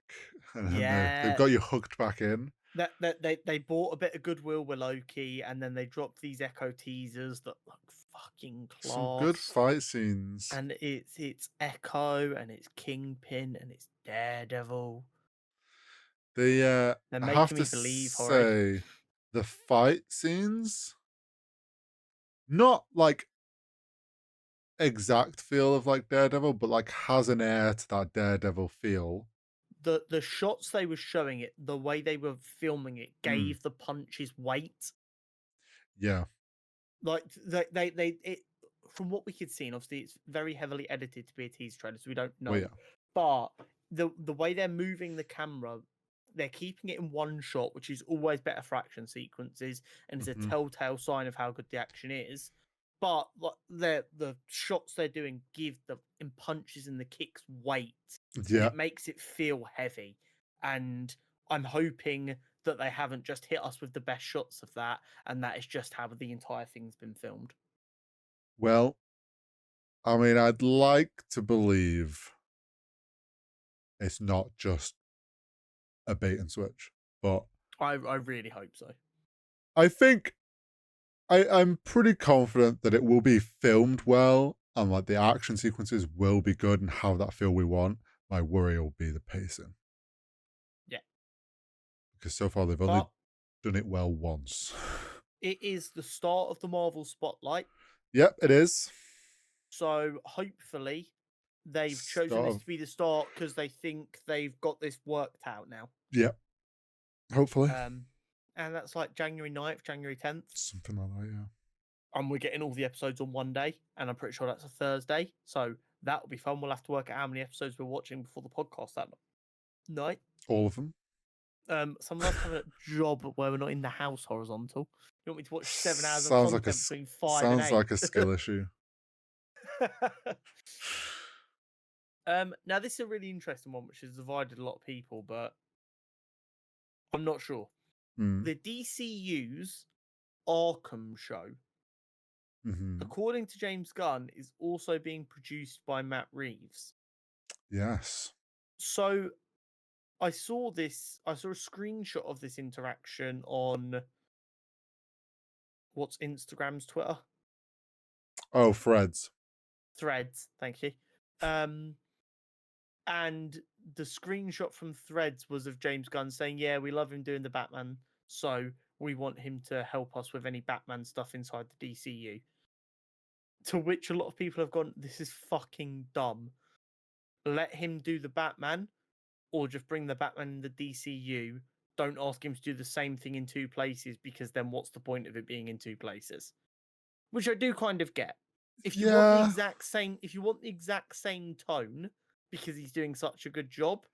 and Yeah, they've got you hooked back in. That they bought a bit of goodwill with Loki, and then they dropped these Echo teasers that look fucking class. Some good fight scenes. And it's Echo, and it's Kingpin, and it's Daredevil. They're making me believe, say, the fight scenes, not like exact feel of like Daredevil, but like has an air to that Daredevil feel. The shots they were showing it, the way they were filming it, gave the punches weight. Yeah, like from what we could see, and obviously it's very heavily edited to be a teaser trailer, so we don't know. well, yeah. But the way they're moving the camera, they're keeping it in one shot, which is always better for action sequences, and is a telltale sign of how good the action is. But the shots they're doing give the punches and the kicks weight. Yeah, it makes it feel heavy, and I'm hoping that they haven't just hit us with the best shots of that, and that is just how the entire thing's been filmed. Well, I mean, I'd like to believe it's not just a bait and switch, but I really hope so. I think I'm pretty confident that it will be filmed well, and like the action sequences will be good and have that feel we want. My worry will be the pacing. Yeah. Because so far they've only done it well once. It is the start of the Marvel Spotlight. Yep, it is. So hopefully they've chosen this to be the start because they think they've got this worked out now. Yep. Hopefully. and that's like January 9th, January 10th. Something like that, yeah. And we're getting all the episodes on one day, and I'm pretty sure that's a Thursday. So that'll be fun. We'll have to work out how many episodes we're watching before the podcast that night. All of them. Some of us have a job where we're not in the house horizontal. You want me to watch 7 hours of Sounds content between 5 and 8? Sounds like a skill issue. Now this is a really interesting one, which has divided a lot of people, but I'm not sure. Mm. The DCU's Arkham show, according to James Gunn, is also being produced by Matt Reeves. Yes. So I saw a screenshot of this interaction on what's Instagram's Twitter? Oh, Threads. Threads, thank you. And the screenshot from Threads was of James Gunn saying, "Yeah, we love him doing the Batman, so we want him to help us with any Batman stuff inside the DCU." To which a lot of people have gone, "This is fucking dumb. Let him do the Batman, or just bring the Batman in the DCU. Don't ask him to do the same thing in two places, because then what's the point of it being in two places?" Which I do kind of get. If you want the exact same tone, because he's doing such a good job,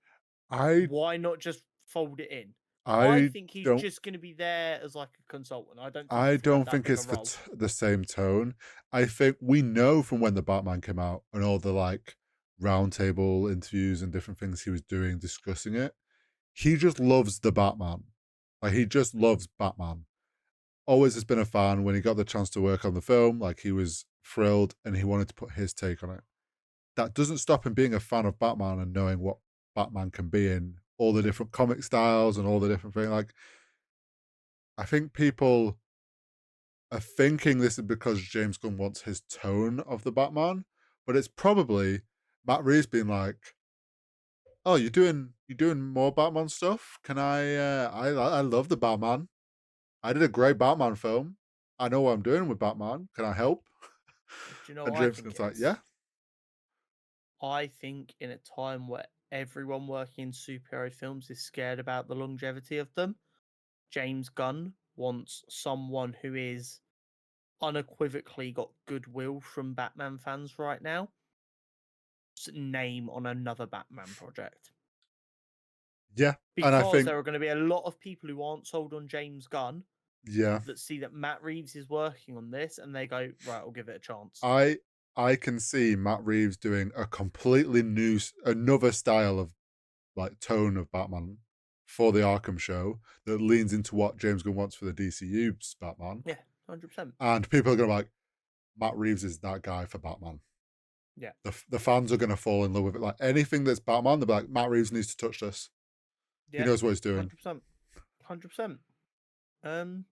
why not just fold it in? I think he's just going to be there as like a consultant. I don't think it's the same tone. I think we know from when the Batman came out and all the like roundtable interviews and different things he was doing discussing it. He just loves the Batman. Like he just loves Batman. Always has been a fan. When he got the chance to work on the film, like he was thrilled and he wanted to put his take on it. That doesn't stop him being a fan of Batman and knowing what Batman can be in all the different comic styles and all the different things. Like, I think people are thinking this is because James Gunn wants his tone of the Batman, but it's probably Matt Reeves being like, "Oh, you're doing more Batman stuff? Can I love the Batman. I did a great Batman film. I know what I'm doing with Batman. Can I help?" Do you know And what I James think Gunn's it like, is? "Yeah." I think in a time where everyone working in superhero films is scared about the longevity of them, James Gunn wants someone who is unequivocally got goodwill from Batman fans right now. Name on another Batman project. Yeah. And I Because think, there are going to be a lot of people who aren't sold on James Gunn yeah, that see that Matt Reeves is working on this and they go, right, I'll give it a chance. I can see Matt Reeves doing a completely another style of like tone of Batman for the Arkham show that leans into what James Gunn wants for the DCU's Batman. Yeah, 100%. And people are going to be like, Matt Reeves is that guy for Batman. Yeah. The fans are going to fall in love with it. Like anything that's Batman, they'll be like, Matt Reeves needs to touch this. Yeah, he knows what he's doing. 100%. 100%.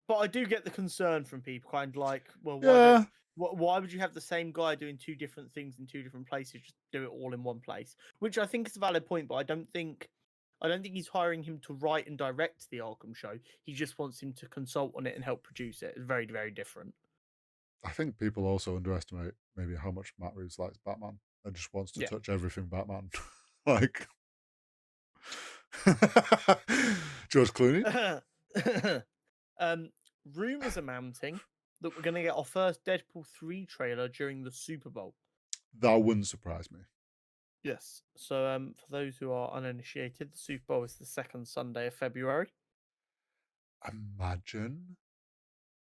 But I do get the concern from people, kind of like, well, why would you have the same guy doing two different things in two different places? Just do it all in one place, which I think is a valid point. But I don't think he's hiring him to write and direct the Arkham show. He just wants him to consult on it and help produce it. It's very, very different. I think people also underestimate maybe how much Matt Reeves likes Batman and just wants to touch everything Batman. Like George Clooney. Rumors are mounting that we're going to get our first Deadpool 3 trailer during the Super Bowl. That wouldn't surprise me. Yes. So, for those who are uninitiated, the Super Bowl is the second Sunday of February. Imagine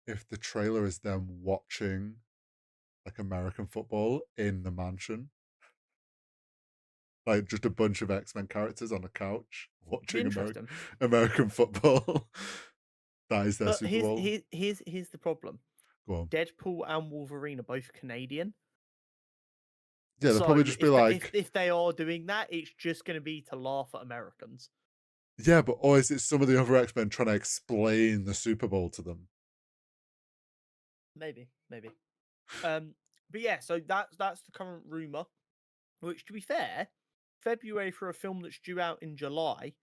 if the trailer is them watching like American football in the mansion. Like just a bunch of X-Men characters on a couch watching American football. That is their Super Bowl. Here's the problem. Go on. Deadpool and Wolverine are both Canadian. Yeah, they'll probably just be like, if they are doing that, it's just going to be to laugh at Americans. Yeah, but or is it some of the other X-Men trying to explain the Super Bowl to them? Maybe. But yeah, so that's the current rumor. Which, to be fair, February for a film that's due out in July,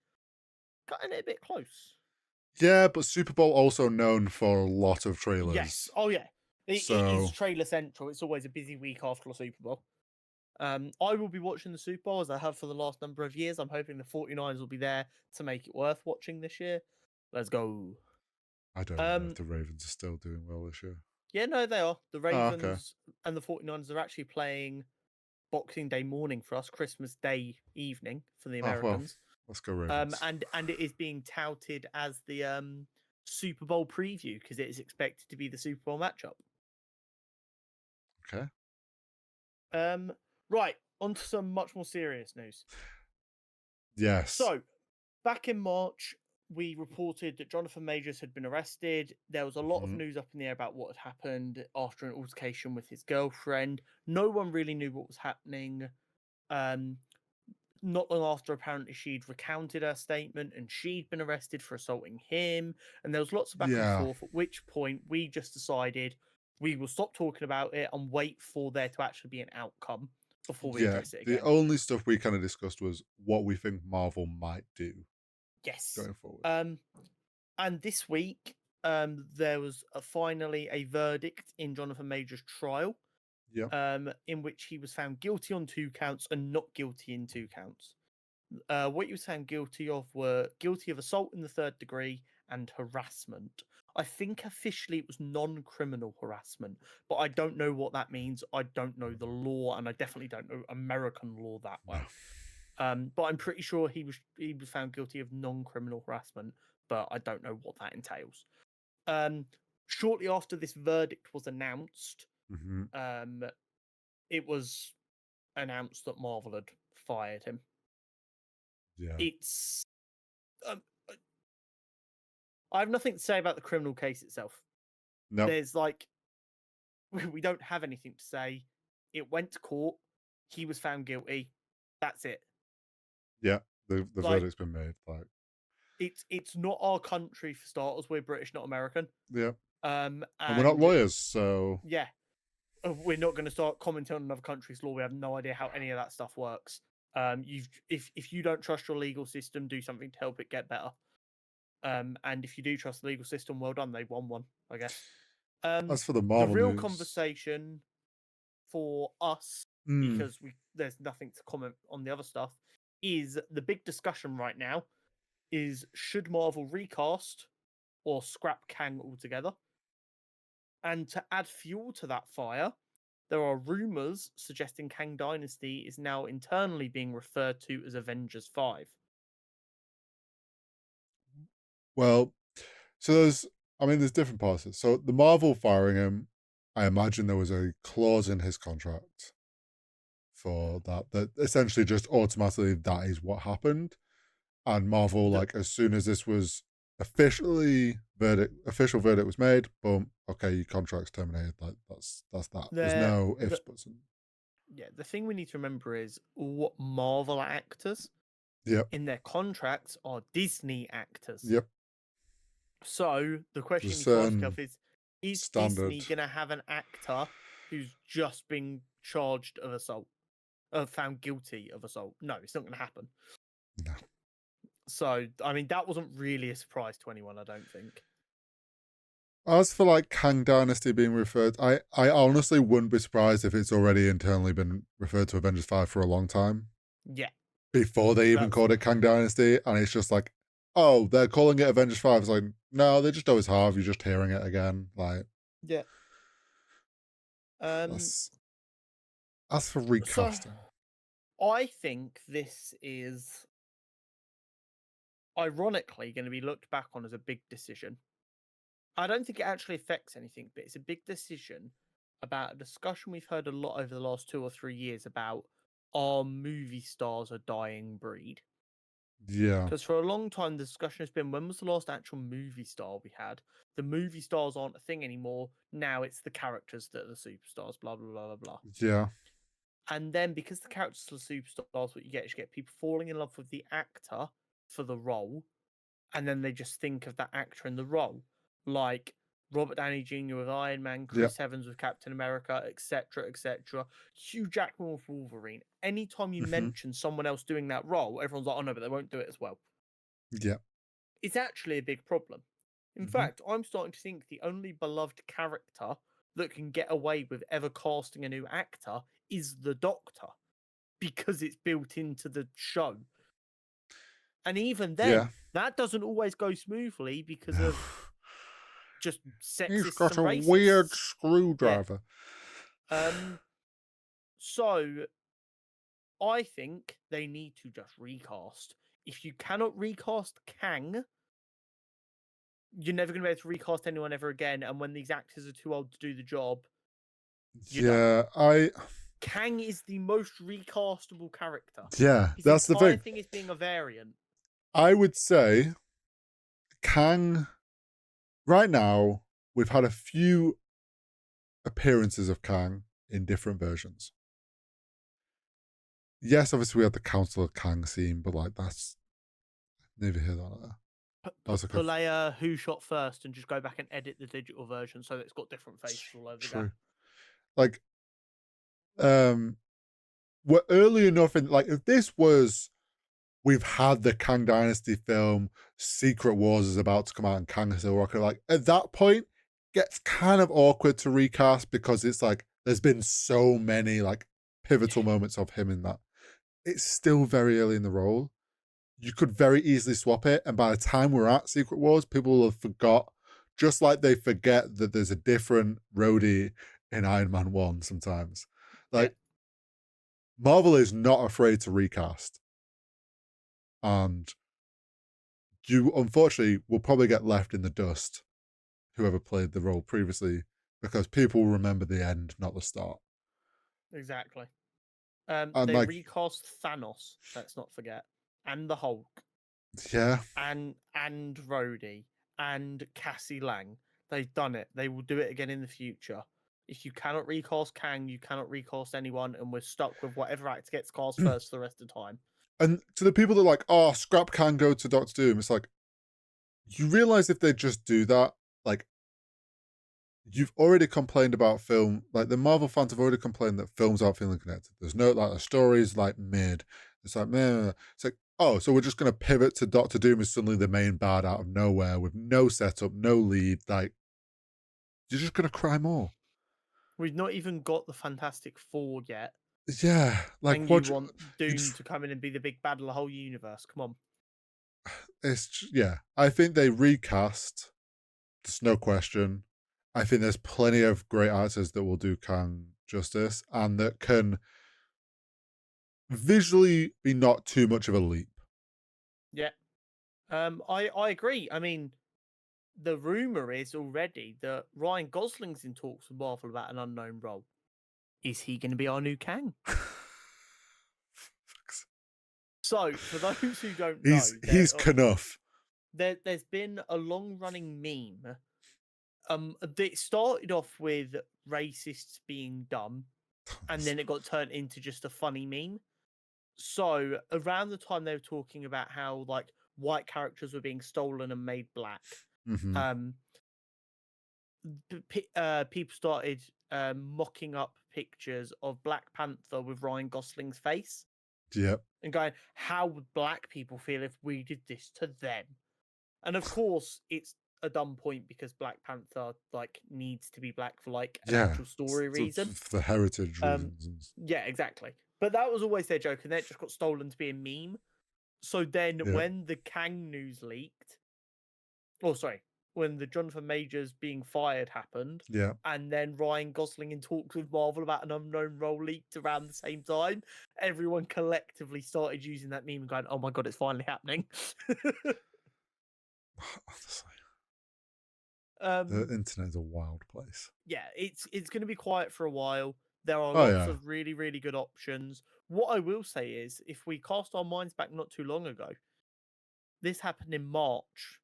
cutting it a bit close. Yeah, but Super Bowl also known for a lot of trailers. Yes. Oh yeah. It is trailer central. It's always a busy week after the Super Bowl. I will be watching the Super Bowl as I have for the last number of years. I'm hoping the 49ers will be there to make it worth watching this year. Let's go. I don't even know if Um, the Ravens are still doing well this year. yeah, no, they are. The Oh, okay. Ravens and the 49ers are actually playing Boxing Day morning for us, Christmas Day evening for the Oh, well, Americans. let's go Ravens. And it is being touted as the Super Bowl preview because it is expected to be the Super Bowl matchup. Okay. Right, on to some much more serious news. Yes. So, back in March, we reported that Jonathan Majors had been arrested. There was a lot of Mhm. news up in the air about what had happened after an altercation with his girlfriend. No one really knew what was happening. Um, Not long after, apparently, she'd recounted her statement and she'd been arrested for assaulting him. And there was lots of back and Yeah. forth, at which point we just decided we will stop talking about it and wait for there to actually be an outcome before we Yeah. address it The again. only stuff we kind of discussed was what we think Marvel might do Yes. going forward. And this week, there was finally a verdict in Jonathan Major's trial, Yeah. in which he was found guilty on 2 counts and not guilty in 2 counts. What he was found guilty of were guilty of assault in the 3rd degree and harassment. I think officially it was non-criminal harassment, but I don't know what that means. I don't know the law, and I definitely don't know American law that No. well. But I'm pretty sure he was found guilty of non-criminal harassment, but I don't know what that entails. Shortly after this verdict was announced, Hmm. it was announced that Marvel had fired him. Yeah. It's um, I have nothing to say about the criminal case itself. No. There's like we don't have anything to say. It went to court. He was found guilty. That's it. Yeah. The Like verdict's been made. Like. it's not our country for starters. We're British, not American. Yeah. And we're not And lawyers, so yeah, we're not going to start commenting on another country's law. We have no idea how any of that stuff works. If you don't trust your legal system, do something to help it get better. And if you do trust the legal system, well done. They won one, I guess. as for the The Marvel real news, conversation for us, because there's nothing to comment on the other stuff, is the big discussion right now is should Marvel recast or scrap Kang altogether? And to add fuel to that fire, there are rumors suggesting Kang Dynasty is now internally being referred to as Avengers 5. well, so there's different parts. So the Marvel firing him, I imagine there was a clause in his contract for that essentially just automatically that is what happened. And Marvel, The, like as soon as this was official verdict was made, boom, okay, your contract's terminated. Like that's that. There's the, no ifs, the, buts, and yeah, the thing we need to remember is what Marvel actors yep, in their contracts are Disney actors. yep. So the question There's you a need to ask certain yourself is standard. Disney going to have an actor who's just been charged of assault, found guilty of assault? No, it's not going to happen. No. So, I mean, that wasn't really a surprise to anyone, I don't think. As for like Kang Dynasty being referred, I honestly wouldn't be surprised if it's already internally been referred to Avengers 5 for a long time. Yeah. Before they even That's called it Kang Dynasty, and it's just like, oh, they're calling it Avengers 5. It's like, no, they just always have. You're just hearing it again. Like, yeah. that's as for So recasting. I think this is ironically going to be looked back on as a big decision. I don't think it actually affects anything, but it's a big decision about a discussion we've heard a lot over the last 2 or 3 years about our movie stars a dying breed. Yeah. Because for a long time, the discussion has been when was the last actual movie star we had? The movie stars aren't a thing anymore. Now it's the characters that are the superstars, blah, blah, blah, blah, blah. Yeah. And then because the characters are superstars, what you get is you get people falling in love with the actor for the role, and then they just think of that actor in the role. Like Robert Downey Jr. with Iron Man, Yeah. Chris Evans with Captain America, etc., etc. Hugh Jackman with Wolverine. Anytime you mention someone else doing that role, everyone's like, oh no, but they won't do it as well. Yeah. It's actually a big problem. In fact, I'm starting to think the only beloved character that can get away with ever casting a new actor is the Doctor because it's built into the show. And even then, Yeah. that doesn't always go smoothly because of just He's sexists got and a weird racists. Yeah. screwdriver. So I think they need to just recast. If you cannot recast Kang, you're never going to be able to recast anyone ever again. And when these actors are too old to do the job, you're done. Yeah, Kang is the most recastable character. yeah, His that's the entire thing. thing is being a variant. I would say Kang, right now, we've had a few appearances of Kang in different versions. Yes, obviously we had the Council of Kang scene, but like that's neither here nor there. That was like Pull a who shot first and just go back and edit the digital version so that it's got different faces all over the true. gap. Like, we're early enough in, like, if this was, we've had the Kang Dynasty film, Secret Wars is about to come out, and Kang is still rocking. Like, at that point, gets kind of awkward to recast because it's like there's been so many like pivotal moments of him in that. It's still very early in the role. You could very easily swap it, and by the time we're at Secret Wars, people will have forgot. Just like they forget that there's a different Rhodey in Iron Man 1 sometimes. Like, Yeah. Marvel is not afraid to recast. And you, unfortunately, will probably get left in the dust, whoever played the role previously, because people remember the end, not the start. Exactly. And They like, recast Thanos, let's not forget, and the Hulk, yeah, and Rhodey, and Cassie Lang. They've done it. They will do it again in the future. If you cannot recast Kang, you cannot recast anyone, and we're stuck with whatever actor gets cast first for the rest of the time. and to the people that are like, oh, scrap can go to Doctor Doom, it's like, you realize if they just do that, like, you've already complained about film, like the Marvel fans have already complained that films aren't feeling connected. There's no, like, the story's like mid. It's like, meh. It's like, oh, so we're just going to pivot to Doctor Doom as suddenly the main bad out of nowhere with no setup, no lead. Like, you're just going to cry more. We've not even got the Fantastic Four yet, Yeah, like, and you what want you Doom just, to come in and be the big bad of the whole universe. Come on. yeah, I think they recast. There's no question. I think there's plenty of great actors that will do Kang justice and that can visually be not too much of a leap. Yeah. I agree. I mean, the rumor is already that Ryan Gosling's in talks with Marvel about an unknown role. Is he going to be our new Kang? So, for those who don't know, he's Knuff. there's been a long running meme. That started off with racists being dumb, and then it got turned into just a funny meme. So, around the time they were talking about how like white characters were being stolen and made black, Mm-hmm. um, people started mocking up pictures of Black Panther with Ryan Gosling's face Yep. and going, "How would black people feel if we did this to them?" And of course, it's a dumb point because Black Panther like needs to be black for like an Yeah. actual story reason. For heritage reasons. Yeah, exactly. But that was always their joke, and then it just got stolen to be a meme. So then, Yeah. when the Kang news leaked, oh sorry, when the Jonathan Majors being fired happened, Yeah. and then Ryan Gosling in talks with Marvel about an unknown role leaked around the same time, everyone collectively started using that meme and going, "Oh my god, it's finally happening." Honestly, the internet is a wild place. Yeah, it's going to be quiet for a while. There are Oh lots yeah. of really really good options. What I will say is, if we cast our minds back not too long ago, this happened in March,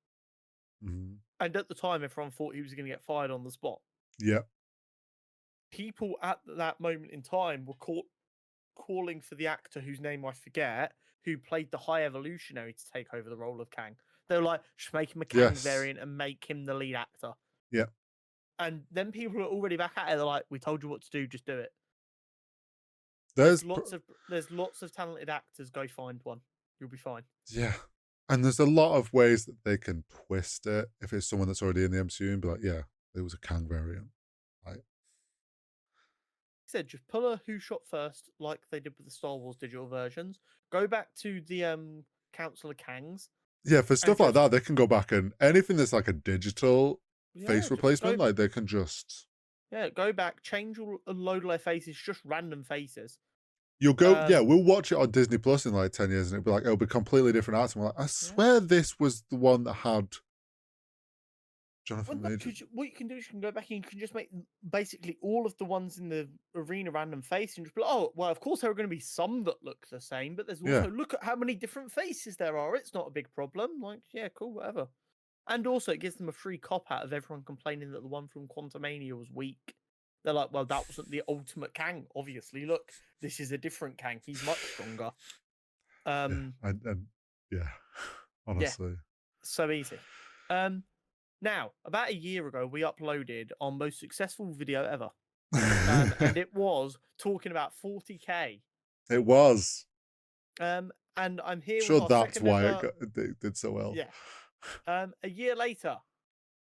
Mm-hmm. and at the time, everyone thought he was going to get fired on the spot. Yep. People at that moment in time were calling for the actor whose name I forget, who played the High Evolutionary, to take over the role of Kang. They were like, "Just make him a Kang Yes. variant and make him the lead actor." Yep. And then people are already back at it. They're like, "We told you what to do. Just do it." There's There's lots of talented actors. Go find one. You'll be fine. yeah. And there's a lot of ways that they can twist it if it's someone that's already in the MCU and be like, yeah, it was a Kang variant. Like, I said, just pull a who shot first, like they did with the Star Wars digital versions. Go back to the Council of Kangs. Yeah, for And stuff like just, that, they can go back and anything that's like a digital yeah, face replacement, like they can just go back, change a load of their faces, just random faces. you'll go, yeah, Um, we'll watch it on Disney Plus in like 10 years and it'll be completely different acting. We're like, I yeah. swear this was the one that had Jonathan Well, no, Major. because what you can do is you can go back and you can just make basically all of the ones in the arena random face and just be like, oh, well, of course there are going to be some that look the same, but there's Yeah. also look at how many different faces there are. It's not a big problem. Like, yeah, cool, whatever. And also, it gives them a free cop out of everyone complaining that the one from Quantumania was weak. They're like, well, that wasn't the ultimate Kang. Obviously, look, this is a different Kang. He's much stronger. Yeah. And yeah, Yeah, honestly. so easy. Now, about a year ago, we uploaded our most successful video ever. And it was talking about 40k. It was. And I'm here with Sure, our that's second why ever. it did so well. Yeah. A year later,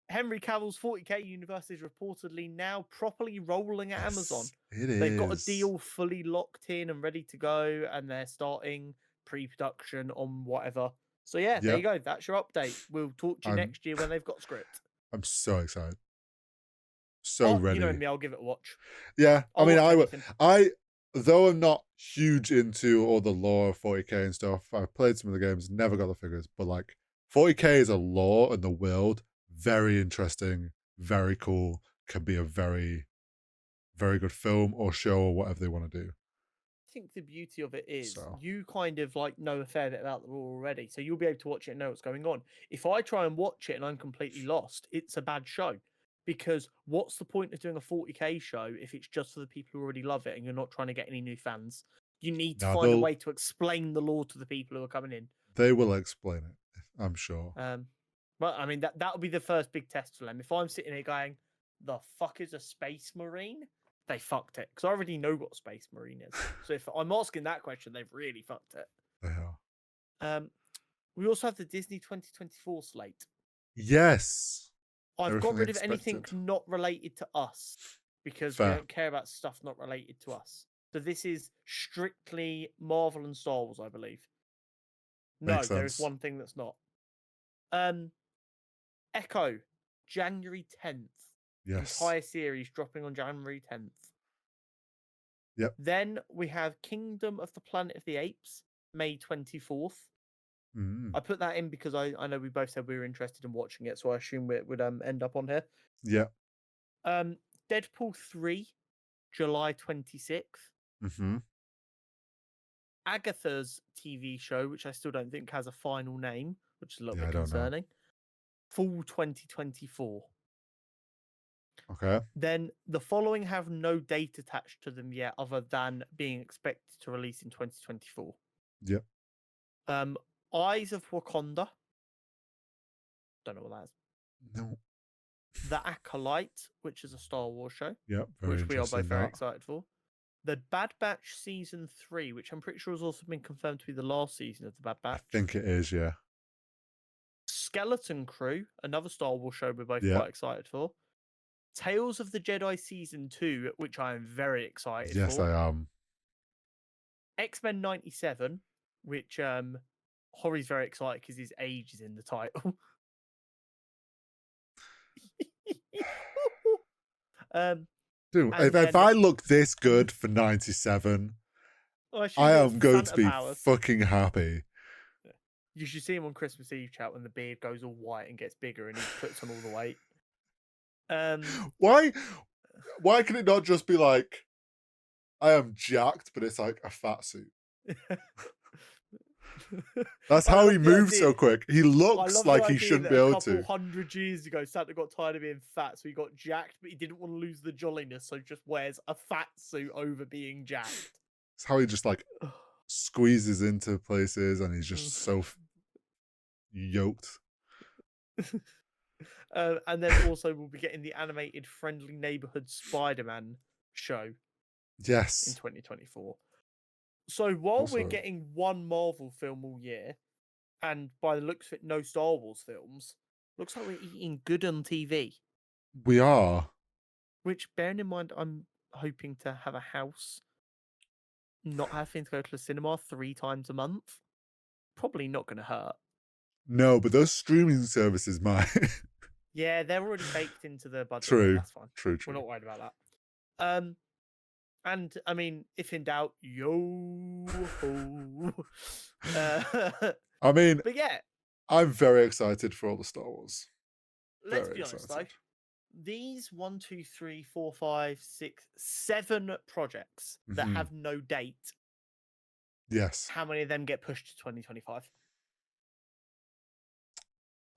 Henry Cavill's 40k universe is reportedly now properly rolling at Amazon. It They've got a is. deal fully locked in and ready to go, and they're starting pre-production on whatever. So yeah, there you go. That's your update. We'll talk to you next year when they've got script. I'm so excited. So ready. You know me, I'll give it a watch. Yeah, I mean, though I'm not huge into all the lore of 40k and stuff, I've played some of the games, never got the figures, but like 40k is a lore and the world, very interesting, very cool, can be a very, very good film or show or whatever they want to do. I think the beauty of it is you kind of like know a fair bit about the lore already, so you'll be able to watch it and know what's going on. If I try and watch it and I'm completely lost, it's a bad show. Because what's the point of doing a 40k show if it's just for the people who already love it and you're not trying to get any new fans? You need to find a way to explain the lore to the people who are coming in. They will explain it, I'm sure. Well, I mean that'll be the first big test for them. If I'm sitting here going, "The fuck is a space marine?" They fucked it because I already know what a space marine is. So if I'm asking that question, they've really fucked it. They are. We also have the Disney 2024 slate. Yes. I've got rid of anything not related to us because we don't care about stuff not related to us. So this is strictly Marvel and Star Wars, I believe. No, there is one thing that's not. Echo, January 10th. Yes. Entire series dropping on January 10th. Yep. Then we have Kingdom of the Planet of the Apes, May 24th. I put that in because I know we both said we were interested in watching it, so I assume it would end up on here. Yeah. Deadpool 3, July 26th. Agatha's TV show, which I still don't think has a final name, which is a little bit concerning. Fall 2024. Okay. Then the following have no date attached to them yet, other than being expected to release in 2024. Yep. Eyes of Wakanda. Don't know what that is. No. The Acolyte, which is a Star Wars show. Yep. Which we are both very excited for. The Bad Batch Season 3, which I'm pretty sure has also been confirmed to be the last season of the Bad Batch. I think it is, yeah. Skeleton Crew, another Star Wars show we're both quite excited for. Tales of the Jedi Season 2, which I am very excited for. Yes, I am. X-Men 97, which Hori's very excited because his age is in the title. Dude, if I look this good for 97, I am going to be fucking happy. You should see him on Christmas Eve chat when the beard goes all white and gets bigger and he puts on all the weight. Why can it not just be like, I am jacked, but it's like a fat suit? That's how he moves so quick. He looks like he shouldn't be able to. A couple 100 years ago, Santa got tired of being fat, so he got jacked, but he didn't want to lose the jolliness, so just wears a fat suit over being jacked. It's how he just like squeezes into places, and he's just so yoked. And then also we'll be getting the animated Friendly Neighborhood Spider-Man show. Yes. In 2024. So while we're getting one Marvel film all year, and by the looks of it, no Star Wars films, looks like we're eating good on TV. We are. Which, bearing in mind, I'm hoping to have a house, not having to go to the cinema 3 times a month. probably not going to hurt. No, but those streaming services might. Yeah, they're already baked into the budget. True. That's fine. True. We're not worried about that. And I mean, if in doubt, yo ho. I mean, But yeah, I'm very excited for all the Star Wars. let's Very be honest excited. though. These 1, 2, 3, 4, 5, 6, 7 projects that Mhm. have no date, Yes. how many of them get pushed to 2025?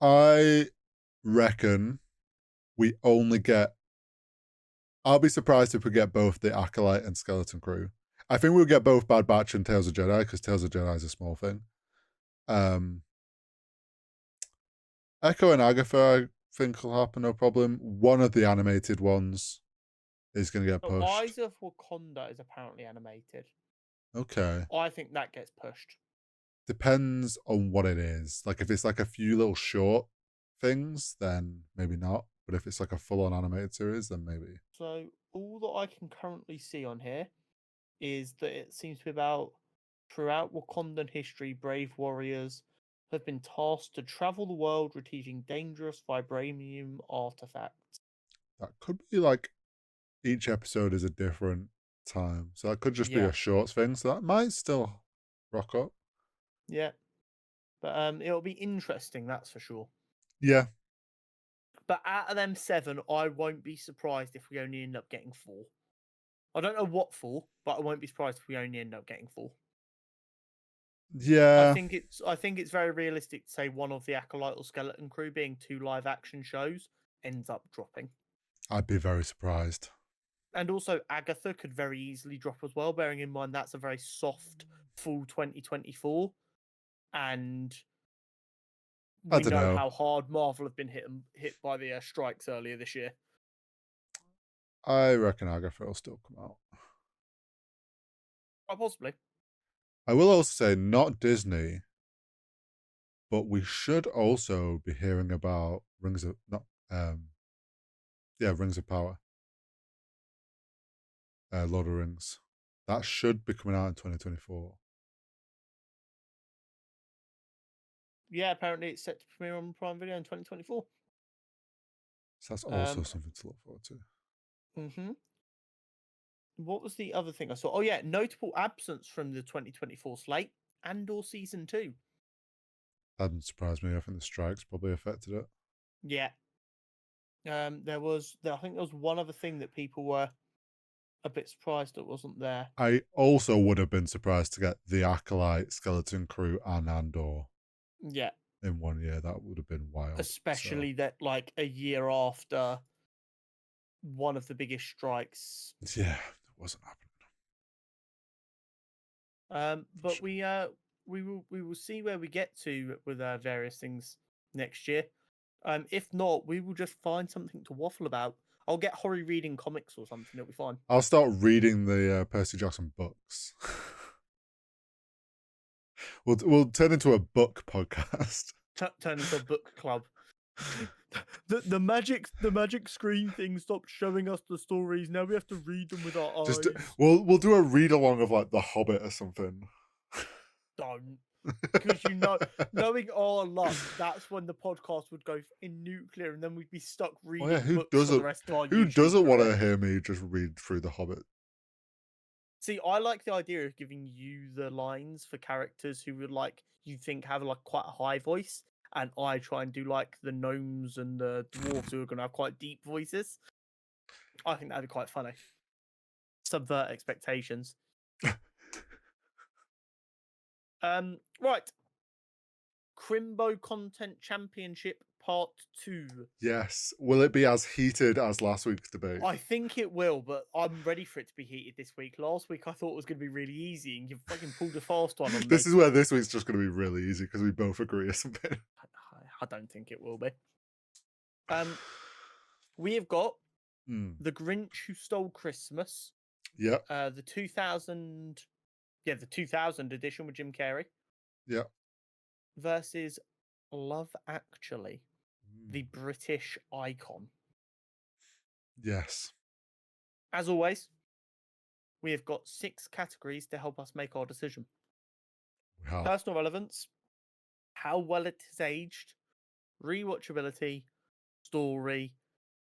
I reckon we only get. I'll be surprised if we get both the Acolyte and Skeleton Crew. I think we'll get both Bad Batch and Tales of Jedi because Tales of Jedi is a small thing. Echo and Agatha, I think will happen, no problem. One of the animated ones is going to get pushed. Eyes of Wakanda is apparently animated. Okay. I think that gets pushed. Depends on what it is. Like if it's like a few little short things, then maybe not. But if it's like a full-on animated series, then maybe. So all that I can currently see on here is that it seems to be about throughout Wakandan history, brave warriors have been tasked to travel the world retrieving dangerous vibranium artifacts. That could be like each episode is a different time. So that could just be a short thing. So that might still rock up. Yeah. But it'll be interesting, that's for sure. Yeah. But out of them 7, I won't be surprised if we only end up getting 4. I don't know what 4, but I won't be surprised if we only end up getting 4. Yeah. I think it's very realistic to say one of the Acolyte or Skeleton Crew being 2 live action shows ends up dropping. I'd be very surprised. And also Agatha could very easily drop as well, bearing in mind that's a very soft full 2024. And we know how hard Marvel have been hit by the strikes earlier this year. I reckon Agatha will still come out. Oh, possibly. I will also say not Disney, but we should also be hearing about Rings of Power. Lord of the Rings. That should be coming out in 2024. Yeah, apparently it's set to premiere on Prime Video in 2024. So that's also something to look forward to. Mm-hmm. What was the other thing I saw? Oh yeah, notable absence from the 2024 slate and/or season 2. That didn't surprise me. I think the strikes probably affected it. Yeah. I think there was one other thing that people were a bit surprised that wasn't there. I also would have been surprised to get the Acolyte, Skeleton Crew, and Andor. Yeah. In 1 year, that would have been wild. Especially that like a year after one of the biggest strikes. Yeah, it wasn't happening. But we will see where we get to with various things next year. If not, we will just find something to waffle about. I'll get Horry reading comics or something. It'll be fine. I'll start reading the Percy Jackson books. We'll turn into a book podcast. Turn into a book club. The magic screen thing stopped showing us the stories. Now we have to read them with our eyes. We'll do a read along of like The Hobbit or something. Don't. Because knowing our luck, that's when the podcast would go in nuclear, and then we'd be stuck reading books for the rest of our Who doesn't want to hear me just read through The Hobbit? See, I like the idea of giving you the lines for characters who would you think have quite a high voice, and I try and do the gnomes and the dwarves who are going to have quite deep voices. I think that'd be quite funny. Subvert expectations. Right. Crimbo Content Championship Part 2. Yes. Will it be as heated as last week's debate? I think it will, but I'm ready for it to be heated this week. Last week I thought it was going to be really easy, and you fucking pulled a fast one on me. This is where this week's just going to be really easy because we both agree or something. I don't think it will be. We have got The Grinch Who Stole Christmas. Yeah. The 2000 edition with Jim Carrey. Yeah. Versus Love Actually, the British icon. Yes. As always, we have got 6 categories to help us make our decision. Wow. Personal relevance, how well it is aged, rewatchability, story,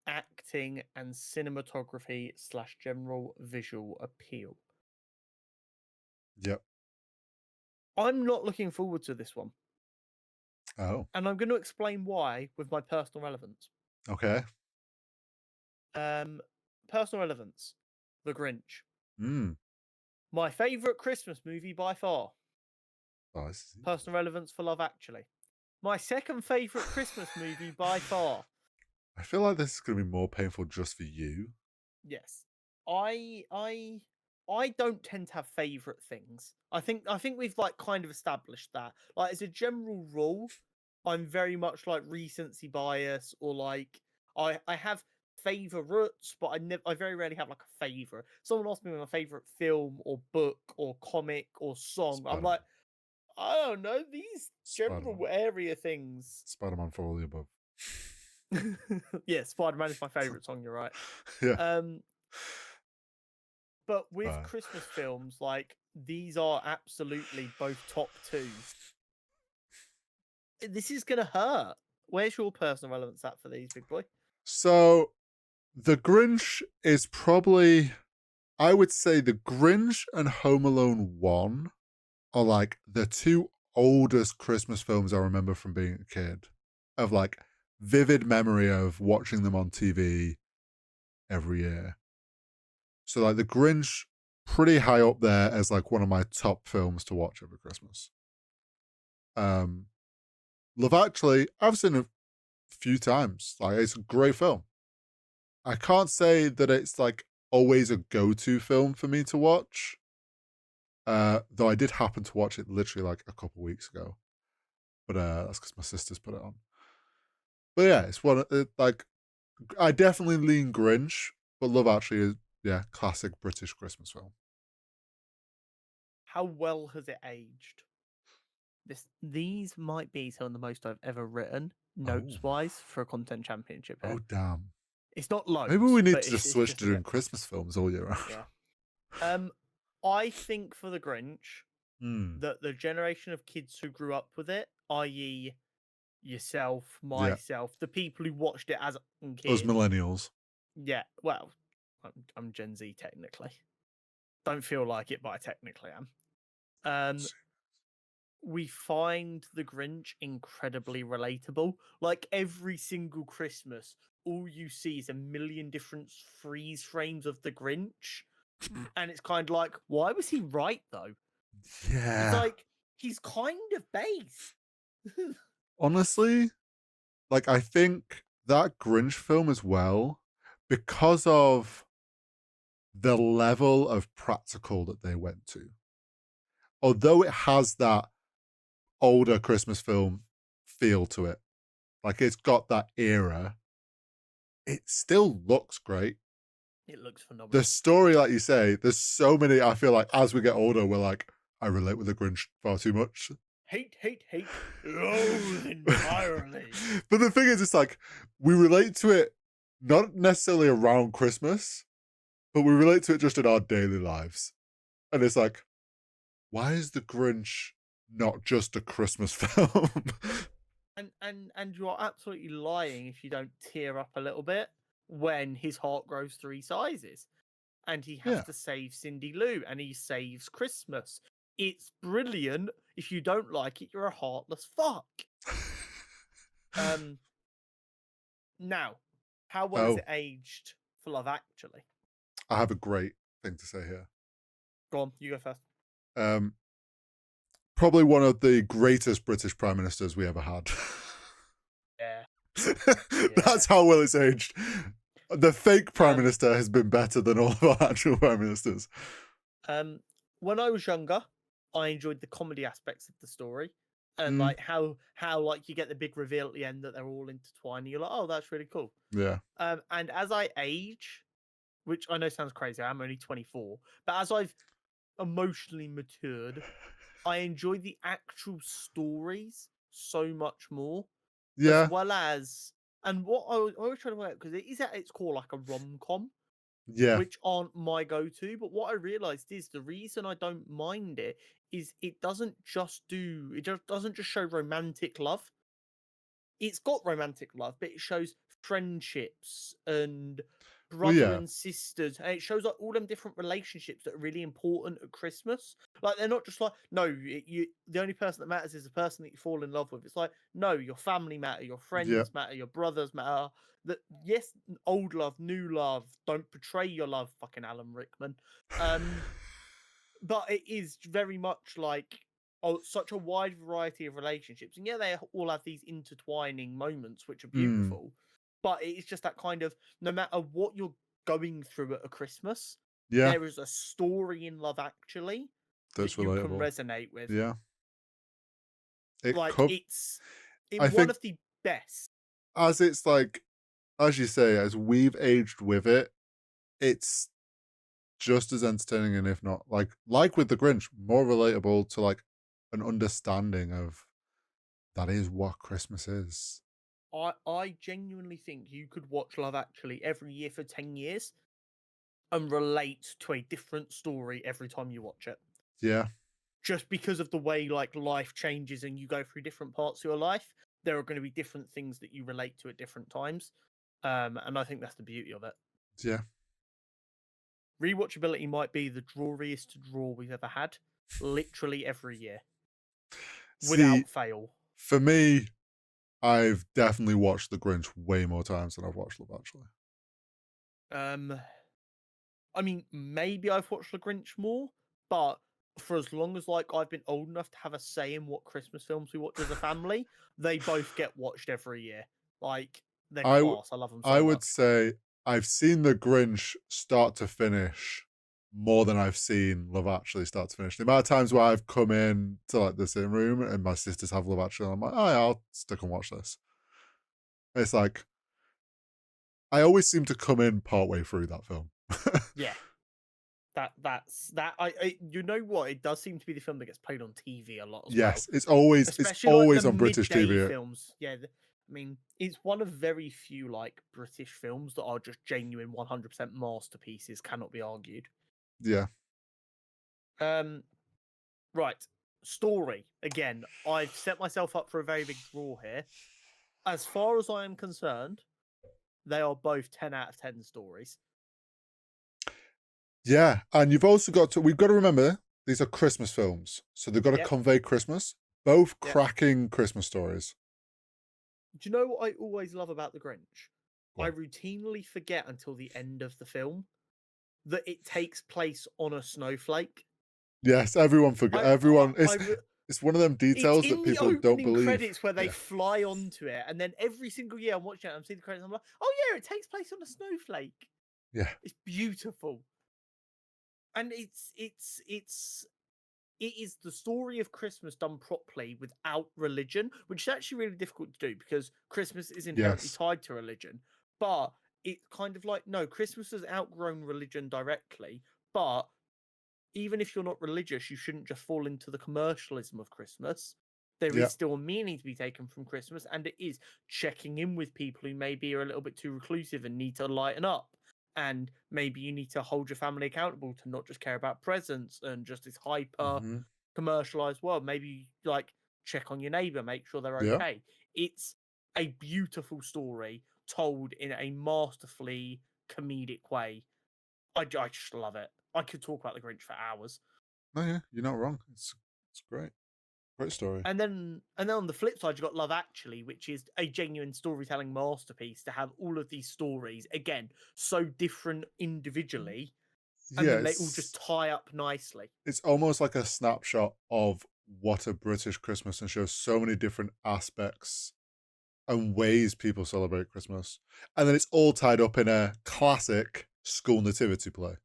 acting, and cinematography / general visual appeal. Yep. I'm not looking forward to this one, Oh, and I'm going to explain why with my personal relevance. okay. Personal relevance: The Grinch, Mm. my favorite Christmas movie by far. Oh, this is easy. Personal relevance for Love Actually, my second favorite Christmas movie by far. I feel like this is going to be more painful just for you. Yes. I I I don't tend to have favorite things. I think we've like kind of established that. Like as a general rule, I'm very much like recency bias or like I have favorites, but I very rarely have like a favorite. Someone asked me my favorite film or book or comic or song. I'm Spider-Man. like, I don't know, these general Spider-Man. area things. Spider-Man for all the above. Yeah, Spider-Man is my favorite song, you're right. Yeah. But with Christmas films, like these are absolutely both top two. This is gonna hurt. Where's your personal relevance at for these, big boy? So, The Grinch is probably, I would say, The Grinch and Home Alone 1 are like the two oldest Christmas films I remember from being a kid, of like vivid memory of watching them on TV every year. So like The Grinch, pretty high up there as like one of my top films to watch over Christmas. Love Actually, I've seen a few times. Like it's a great film. I can't say that it's like always a go-to film for me to watch. Though I did happen to watch it literally like a couple weeks ago. But that's because my sisters put it on. But yeah, it's one like I definitely lean Grinch, but Love Actually is classic British Christmas film. How well has it aged? These might be some of the most I've ever written, notes wise, for a content championship here. Oh damn. It's not loads. Maybe we need but to just it's switch to a doing bit. Christmas films all year round. Yeah. I think for The Grinch, Mm. that the generation of kids who grew up with it, i.e., yourself, Yeah. myself, the people who watched it as a Us kid. millennials. Yeah, well, I'm Gen Z technically. Don't feel like it, but I technically am. We find the Grinch incredibly relatable. Like every single Christmas, all you see is a million different freeze frames of the Grinch. And it's kind of like, why was he right though? Yeah. It's like, he's kind of base. Honestly, like I think that Grinch film as well, because of the level of practical that they went to. Although it has that older Christmas film feel to it, like it's got that era, it still looks great. It looks phenomenal. The story, like you say, there's so many. I feel like as we get older, we're like, I relate with the Grinch far too much. Hate, loathe entirely. But the thing is, it's like we relate to it not necessarily around Christmas, but we relate to it just in our daily lives. And it's like, why is the Grinch not just a Christmas film? And you are absolutely lying if you don't tear up a little bit when his heart grows 3 sizes and he has to save Cindy Lou and he saves Christmas. It's brilliant. If you don't like it, you're a heartless fuck. Now, how well is it aged for Love Actually? I have a great thing to say here. Go on, you go first. Probably one of the greatest British prime ministers we ever had. Yeah. That's how well it's aged. The fake prime minister has been better than all of our actual prime ministers. When I was younger, I enjoyed the comedy aspects of the story. And like how like you get the big reveal at the end that they're all intertwined. And you're like, oh, that's really cool. Yeah. And as I age, which I know sounds crazy, I'm only 24, but as I've emotionally matured, I enjoy the actual stories so much more. Yeah. As well as, and what I was trying to work, because it is at its core like a rom-com, Yeah. which aren't my go-to. But what I realized is the reason I don't mind it is it just doesn't just show romantic love. It's got romantic love, but it shows friendships and Well, brother yeah. and sisters, and it shows like all them different relationships that are really important at Christmas. Like they're not just like, no, you the only person that matters is the person that you fall in love with. It's like, no, your family matter, your Yeah. friends matter, your brothers matter. That yes, old love, new love, don't betray your love, fucking Alan Rickman. Um, but it is very much like such a wide variety of relationships, and yeah, they all have these intertwining moments which are Mm. beautiful. But it's just that kind of no matter what you're going through at a Christmas, Yeah. there is a story in Love Actually That's that you can relatable. resonate with. Yeah. It Like could. it's I one think of the best. as it's like, as you say, as we've aged with it, it's just as entertaining, and if not, like with the Grinch, more relatable to like an understanding of that is what Christmas is. I genuinely think you could watch Love Actually every year for 10 years and relate to a different story every time you watch it. Yeah. Just because of the way like life changes and you go through different parts of your life, there are going to be different things that you relate to at different times. And I think that's the beauty of it. Yeah. Rewatchability might be the drawiest draw we've ever had, literally every year, See, without fail. for me, I've definitely watched The Grinch way more times than I've watched Love Actually. Um, I mean, maybe I've watched The Grinch more, but for as long as like I've been old enough to have a say in what Christmas films we watch as a family, they both get watched every year. Like they're I w- class. I love them I so would much. say I've seen The Grinch start to finish more than I've seen Love Actually start to finish. The amount of times where I've come in to like the sitting room and my sisters have Love Actually, and I'm like, oh yeah, I'll stick and watch this. It's like I always seem to come in partway through that film. Yeah, that's that. I you know what? It does seem to be the film that gets played on TV a lot as well, Yes, it's especially like the always on British midday TV. films. Yeah, I mean, it's one of very few like British films that are just genuine 100% masterpieces. Cannot be argued. Yeah. Um, right. Story again. I've set myself up for a very big draw here. As far as I am concerned, they are both 10 out of 10 stories. Yeah, and we've got to remember these are Christmas films, so they've got to Yep. convey Christmas. Both Yep. cracking Christmas stories. Do you know what I always love about The Grinch? Go I on. routinely forget until the end of the film that it takes place on a snowflake. Yes, everyone forget. I, I, Everyone, I re- it's one of them it's details that in the people don't opening believe. credits where they Yeah, fly onto it, and then every single year I'm watching it, I'm seeing the credits, I'm like, oh yeah, it takes place on a snowflake. yeah, It's beautiful, and it is the story of Christmas done properly without religion, which is actually really difficult to do because Christmas is inherently yes, tied to religion. But it's kind of like, no, Christmas has outgrown religion directly. But even if you're not religious, you shouldn't just fall into the commercialism of Christmas. There yeah, is still a meaning to be taken from Christmas, and it is checking in with people who maybe are a little bit too reclusive and need to lighten up. And maybe you need to hold your family accountable to not just care about presents and just this hyper hmm, commercialized world. Maybe like check on your neighbor, make sure they're yeah. okay. It's a beautiful story told in a masterfully comedic way. I just love it. I could talk about the Grinch for hours. No, yeah, you're not wrong. It's great, great story. And then on the flip side, you got Love Actually, which is a genuine storytelling masterpiece to have all of these stories again so different individually, and Yeah, then they all just tie up nicely. it's almost like a snapshot of what a British Christmas, and shows so many different aspects and ways people celebrate Christmas. And then it's all tied up in a classic school nativity play.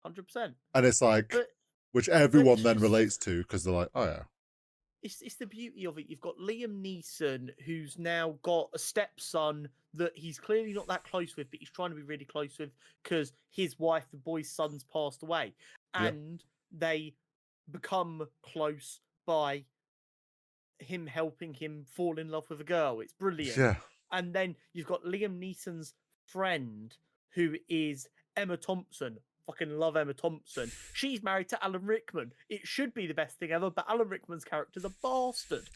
100%. And it's like, But which but everyone it's then just relates to because they're like, oh yeah, it's the beauty of it. You've got Liam Neeson, who's now got a stepson that he's clearly not that close with, but he's trying to be really close with because his wife, the boy's son's passed away, yep, and they become close by him helping him fall in love with a girl. It's brilliant. yeah, And then you've got Liam Neeson's friend, who is Emma Thompson. Fucking love Emma Thompson. She's married to Alan Rickman. It should be the best thing ever, but Alan Rickman's character's a bastard.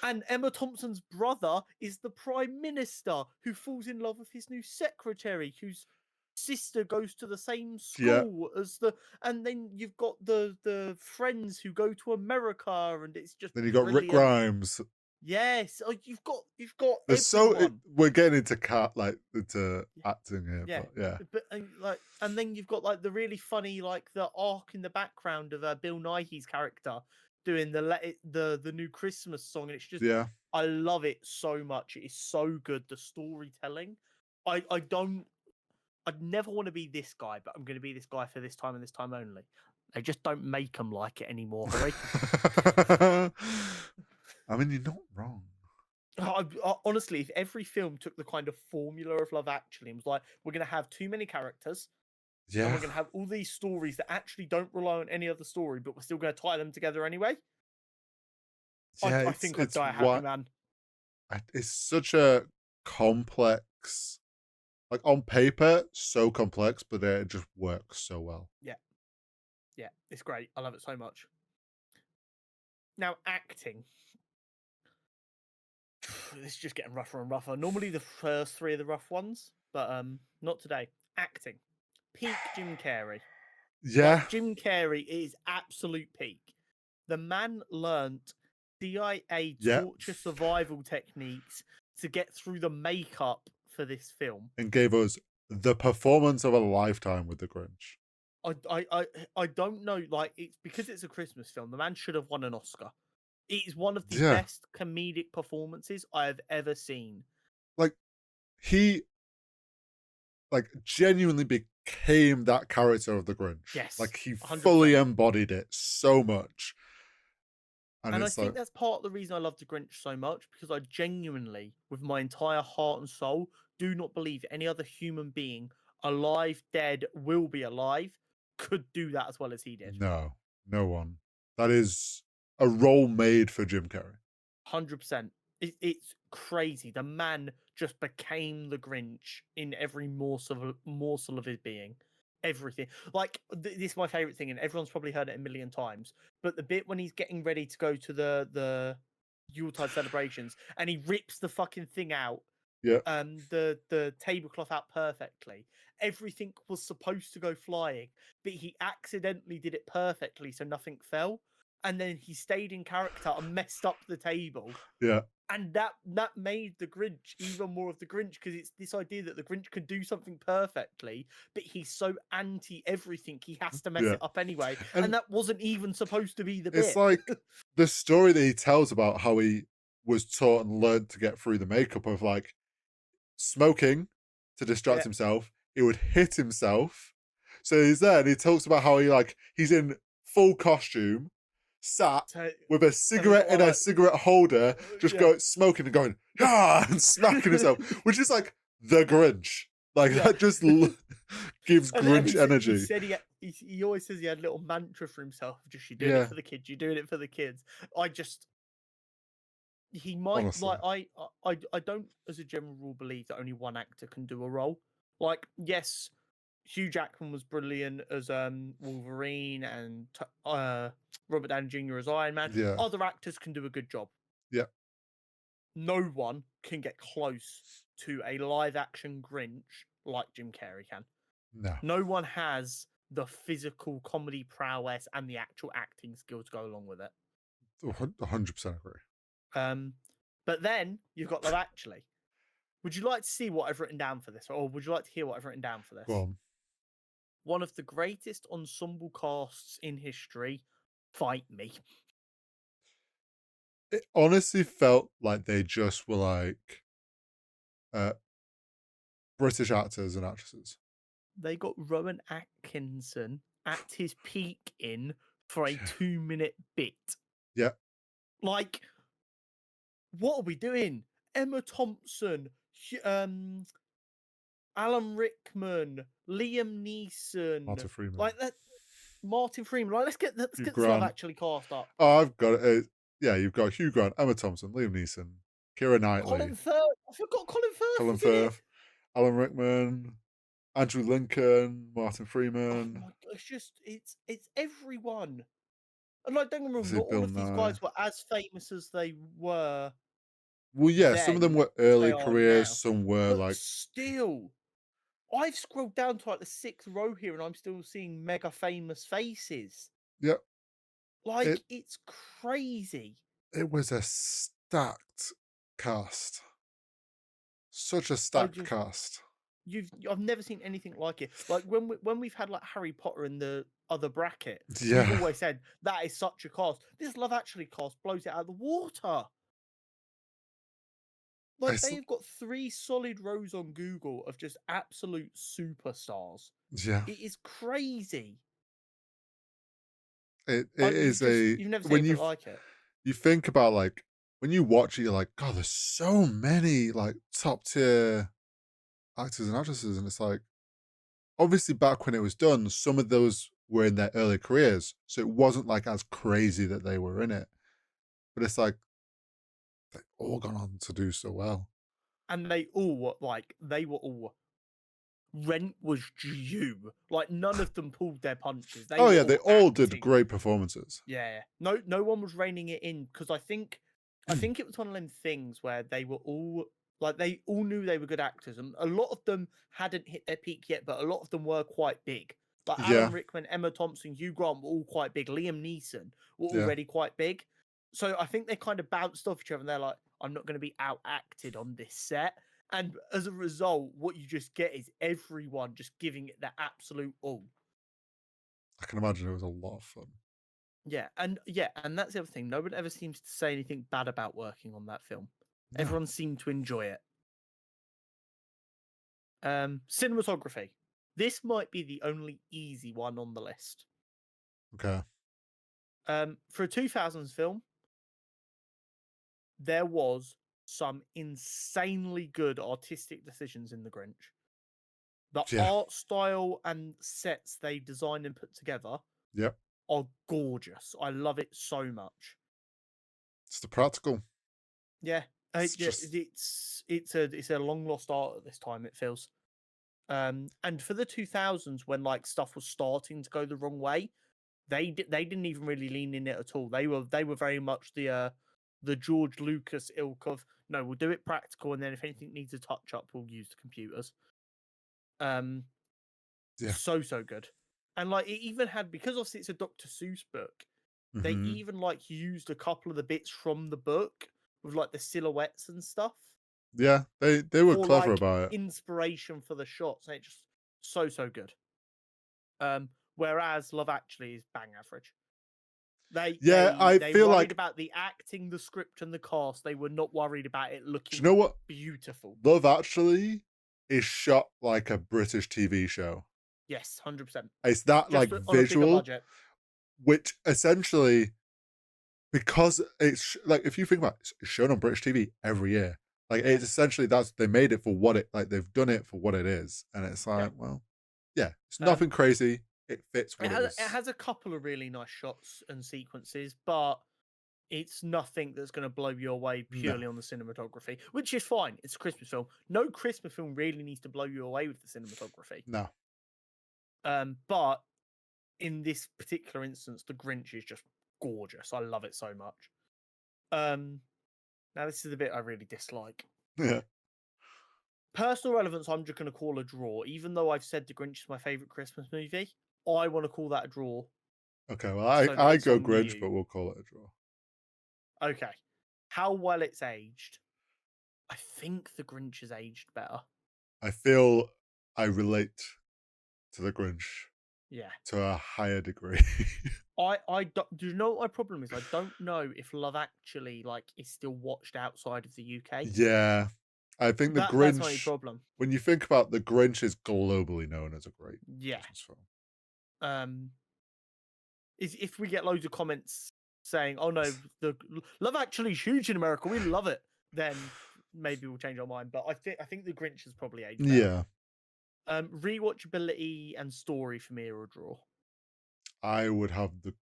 And Emma Thompson's brother is the Prime Minister who falls in love with his new secretary, whose sister goes to the same school as the. And then you've got the friends who go to America, and it's just Then you got Rick brilliant. Grimes. Yes, you've got There's everyone. we're getting into into acting here, Yeah, but yeah. but and then you've got like the really funny the arc in the background of Bill Nighy's character doing the new Christmas song, and it's just Yeah. I love it so much. It is so good. The storytelling. I'd never want to be this guy, but I'm going to be this guy for this time and this time only. They just don't make them like it anymore. I mean, you're not wrong. Honestly, if every film took the kind of formula of Love Actually and was like, we're going to have too many characters, and we're Yeah. going to have all these stories that actually don't rely on any other story, but we're still going to tie them together anyway. Yeah, I think I'd die a happy man. It's such a complex, like on paper, so complex, but it just works so well. Yeah, it's great. I love it so much. Now, acting. This is just getting rougher and rougher. Normally the first three are the rough ones, but not today. Acting. Peak Jim Carrey. Yeah. Like, Jim Carrey is absolute peak. The man learnt CIA torture survival techniques to get through the makeup for this film. And gave us the performance of a lifetime with the Grinch. I don't know, like, it's because it's a Christmas film. The man should have won an Oscar. It is one of the best comedic performances I have ever seen. Like, he genuinely became that character of the Grinch. Yes. Like, he 100%. fully embodied it so much. And I think that's part of the reason I love the Grinch so much, because I genuinely, with my entire heart and soul, do not believe any other human being, alive, dead, will be alive, could do that as well as he did. No one. That is a role made for Jim Carrey. 100%. It's crazy. The man just became the Grinch in every morsel of his being. Everything. Like, this is my favorite thing, and everyone's probably heard it a million times. But the bit when he's getting ready to go to the Yuletide celebrations, and he rips the fucking thing out. Yeah. The tablecloth out perfectly. Everything was supposed to go flying, but he accidentally did it perfectly, so nothing fell. And then he stayed in character and messed up the table. Yeah. And that made the Grinch even more of the Grinch, because it's this idea that the Grinch can do something perfectly, but he's so anti everything, he has to mess it up anyway. And that wasn't even supposed to be the bit. It's like the story that he tells about how he was taught and learned to get through the makeup of like smoking to distract himself. He would hit himself. So he's there and he talks about how he's in full costume, sat with a cigarette in a cigarette holder, just going smoking and going, and smacking himself, which is like the Grinch. Like that just gives Grinch energy. He said he always says he had a little mantra for himself, just you're doing it for the kids, you're doing it for the kids. He might honestly. I don't, as a general rule, believe that only one actor can do a role. Like, yes, Hugh Jackman was brilliant as Wolverine, and Robert Downey Jr. as Iron Man. Yeah. Other actors can do a good job. Yeah. No one can get close to a live action Grinch like Jim Carrey can. No. No one has the physical comedy prowess and the actual acting skill to go along with it. 100% agree. But then you've got Love Actually. Would you like to see what I've written down for this, or would you like to hear what I've written down for this? Go on. One of the greatest ensemble casts in history. Fight me. It honestly felt like they just were like British actors and actresses. They got Rowan Atkinson at his peak for a 2-minute bit. Yeah. Like, what are we doing? Emma Thompson, Alan Rickman, Liam Neeson, Martin Freeman. like that. Martin Freeman. Like, let's get this Love Actually cast up. Oh, I've got it. Yeah, you've got Hugh Grant, Emma Thompson, Liam Neeson, Keira Knightley, Colin Firth. I forgot Colin Firth. Colin Firth, Alan Rickman. Andrew Lincoln, Martin Oh Freeman, my god, it's everyone. And like, don't get me wrong, obviously not all Bill of these Nye. guys were as famous as they were Well, yeah, some of them then were as they early are careers, now. some were But like, still, I've scrolled down to like the sixth row here and I'm still seeing mega famous faces. yeah, it Like, it's crazy. it was a stacked cast, such a I stacked just cast. I've never seen anything like it. Like when we've had like Harry Potter in the other bracket, we've Yeah, always said that is such a cast. This Love Actually cast blows it out of the water. Like it's, they've got 3 solid rows on Google of just absolute superstars. yeah, It is crazy. it is a You've never seen when anything like it. you think about like when you watch it, you're like, God, there's so many like top tier actors and actresses, and it's like obviously back when it was done, some of those were in their early careers, so it wasn't like as crazy that they were in it. But it's like they've all gone on to do so well. And they were all rent was due. Like none of them pulled their punches. They Oh were yeah, they all all did acting. great performances. Yeah. No one was reining it in because I think it was one of them things where they were all like they all knew they were good actors, and a lot of them hadn't hit their peak yet, but a lot of them were quite big. Like Alan Yeah, Rickman, Emma Thompson, Hugh Grant were all quite big. Liam Neeson were yeah. already quite big. So I think they kind of bounced off each other and they're like, I'm not going to be out acted on this set. And as a result, what you just get is everyone just giving it their absolute all. I can imagine it was a lot of fun. Yeah, and that's the other thing. No one ever seems to say anything bad about working on that film. No. Everyone seemed to enjoy it. Cinematography. This might be the only easy one on the list. Okay. For a 2000s film, there was some insanely good artistic decisions in The Grinch. The Yeah. art style and sets they designed and put together Yep. are gorgeous. I love it so much. It's the practical. Yeah, It's just it's a long lost art at this time. It feels. And for the 2000s, when like stuff was starting to go the wrong way, they didn't even really lean in it at all. They were very much the George Lucas ilk of no, we'll do it practical, and then if anything needs a touch up, we'll use the computers. Um, yeah. so good, and like it even had because obviously it's a Dr. Seuss book. They Hmm. even like used a couple of the bits from the book with like the silhouettes and stuff Yeah. They were for clever like about it. inspiration for the shots. And it just so good. Whereas Love Actually is bang average. Yeah, I They feel worried like about the acting, the script, and the cast. They were not worried about it do you looking know what? beautiful. Love Actually is shot like a British TV show. Yes, 100%. It's that Just like on a bigger visual, budget. which essentially because it's like if you think about it, it's shown on British TV every year. Like Yeah, it's essentially that's they made it for what it like they've done it for what it is, and it's yeah. like, well, yeah, it's Um, nothing crazy. It fits it what it has it was. has a couple of really nice shots and sequences, but it's nothing that's going to blow you away No, purely on the cinematography, which is fine. It's a Christmas film. No Christmas film really needs to blow you away with the cinematography. no, But in this particular instance, The Grinch is just gorgeous. I love it so much. Um, Now this is the bit I really dislike. yeah, Personal relevance, I'm just going to call a draw. Even though I've said The Grinch is my favorite Christmas movie, I want to call that a draw okay. Well, so that I it's go on Grinch, you. but we'll call it a draw. Okay. How well it's aged. I think The Grinch has aged better. I feel I relate to the Grinch Yeah. to a higher degree. I don't, do you know what my problem is? I don't know if Love Actually like is still watched outside of the UK. Yeah, I think the That's my only Grinch. problem. When you think about the Grinch, is globally known as a great Yeah. Christmas film. Um is if we get loads of comments saying, "Oh no, the Love Actually is huge in America. We love it," then maybe we'll change our mind. But I think the Grinch has probably aged better. Yeah, Rewatchability and story for me are a draw. I would have the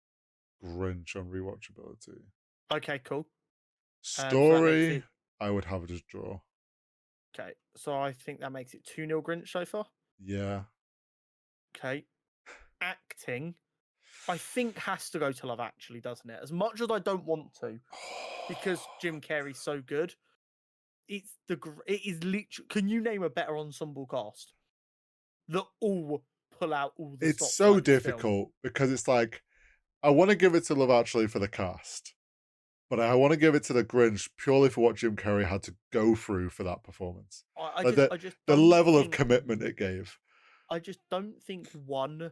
Grinch on rewatchability. Okay, cool. So that makes Story, it I would have it as draw. okay. So I think that makes it 2-0 Grinch so far. Yeah. Okay. Acting, I think, has to go to Love Actually, doesn't it? As much as I don't want to, because Jim Carrey's so good. It is literally. Can you name a better ensemble cast that all pull out all the It's stops so like this film? difficult because it's like, I want to give it to Love Actually for the cast, but I want to give it to the Grinch purely for what Jim Carrey had to go through for that performance. I Like just, the I just the don't level of think. commitment it gave. I just don't think one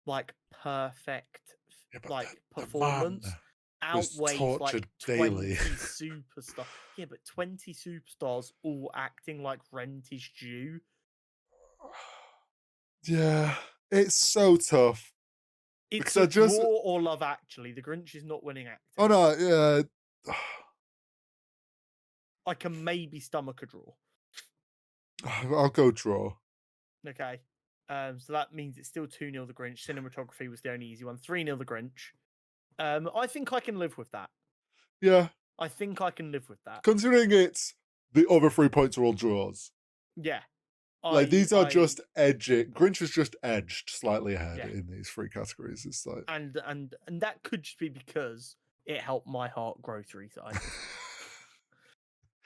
like perfect Yeah, but like the man performance was outweighs like tortured 20 daily. superstars. Yeah, but 20 superstars all acting like rent is due. Yeah, it's so tough It's because a I draw just, or Love Actually. The Grinch is not winning oh acting. no, yeah, I can maybe stomach a draw. I'll go draw. Okay. So that means it's still 2-0 the Grinch. Cinematography was the only easy one. 3-0 the Grinch. I think I can live with that. Yeah, I think I can live with that. considering it's the other 3 points are all draws. Yeah. Like these are I just edging. Grinch is just edged slightly ahead yeah. in these 3 categories. It's like, And that could just be because it helped my heart grow 3 sizes.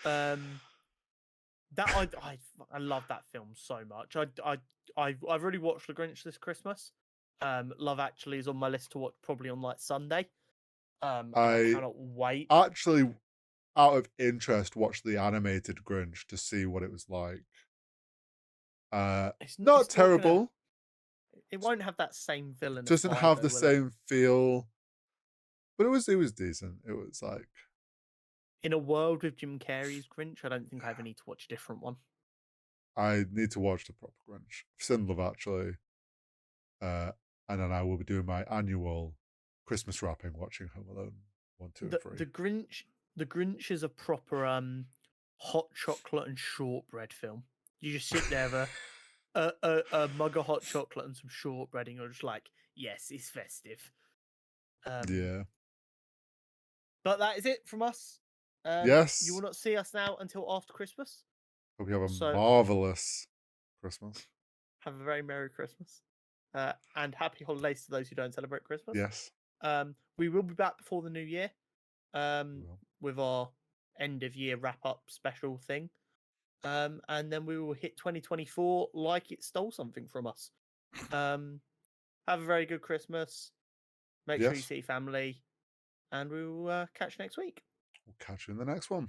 um that I love that film so much. I've already watched The Grinch this Christmas. Love Actually is on my list to watch probably on like Sunday. And I I cannot wait. actually, out of interest, watched the animated Grinch to see what it was like. Not It's not gonna. terrible. It won't have that same villainous Doesn't vibe have though, the will it? same feel, but it was decent. It was like, In a world with Jim Carrey's Grinch, I don't think I ever need to watch a different one. I need to watch the proper Grinch. I've seen Love Actually, and then I will be doing my annual Christmas wrapping, watching Home Alone 1, 2, and The 3. the Grinch the Grinch is a proper hot chocolate and shortbread film. You just sit there with a mug of hot chocolate and some shortbread, and you're just like, yes, it's festive. Yeah. But that is it from us. You will Yes. not see us now until after Christmas. Hope you have a So marvelous Christmas. have a very Merry Christmas. And happy holidays to those who don't celebrate Christmas. Yes. We will be back before the new year We will. with our end of year wrap up special thing. And then we will hit 2024 like it stole something from us. Have a very good Christmas. Make sure you Yes. see family. And we will catch you next week. We'll catch you in the next one.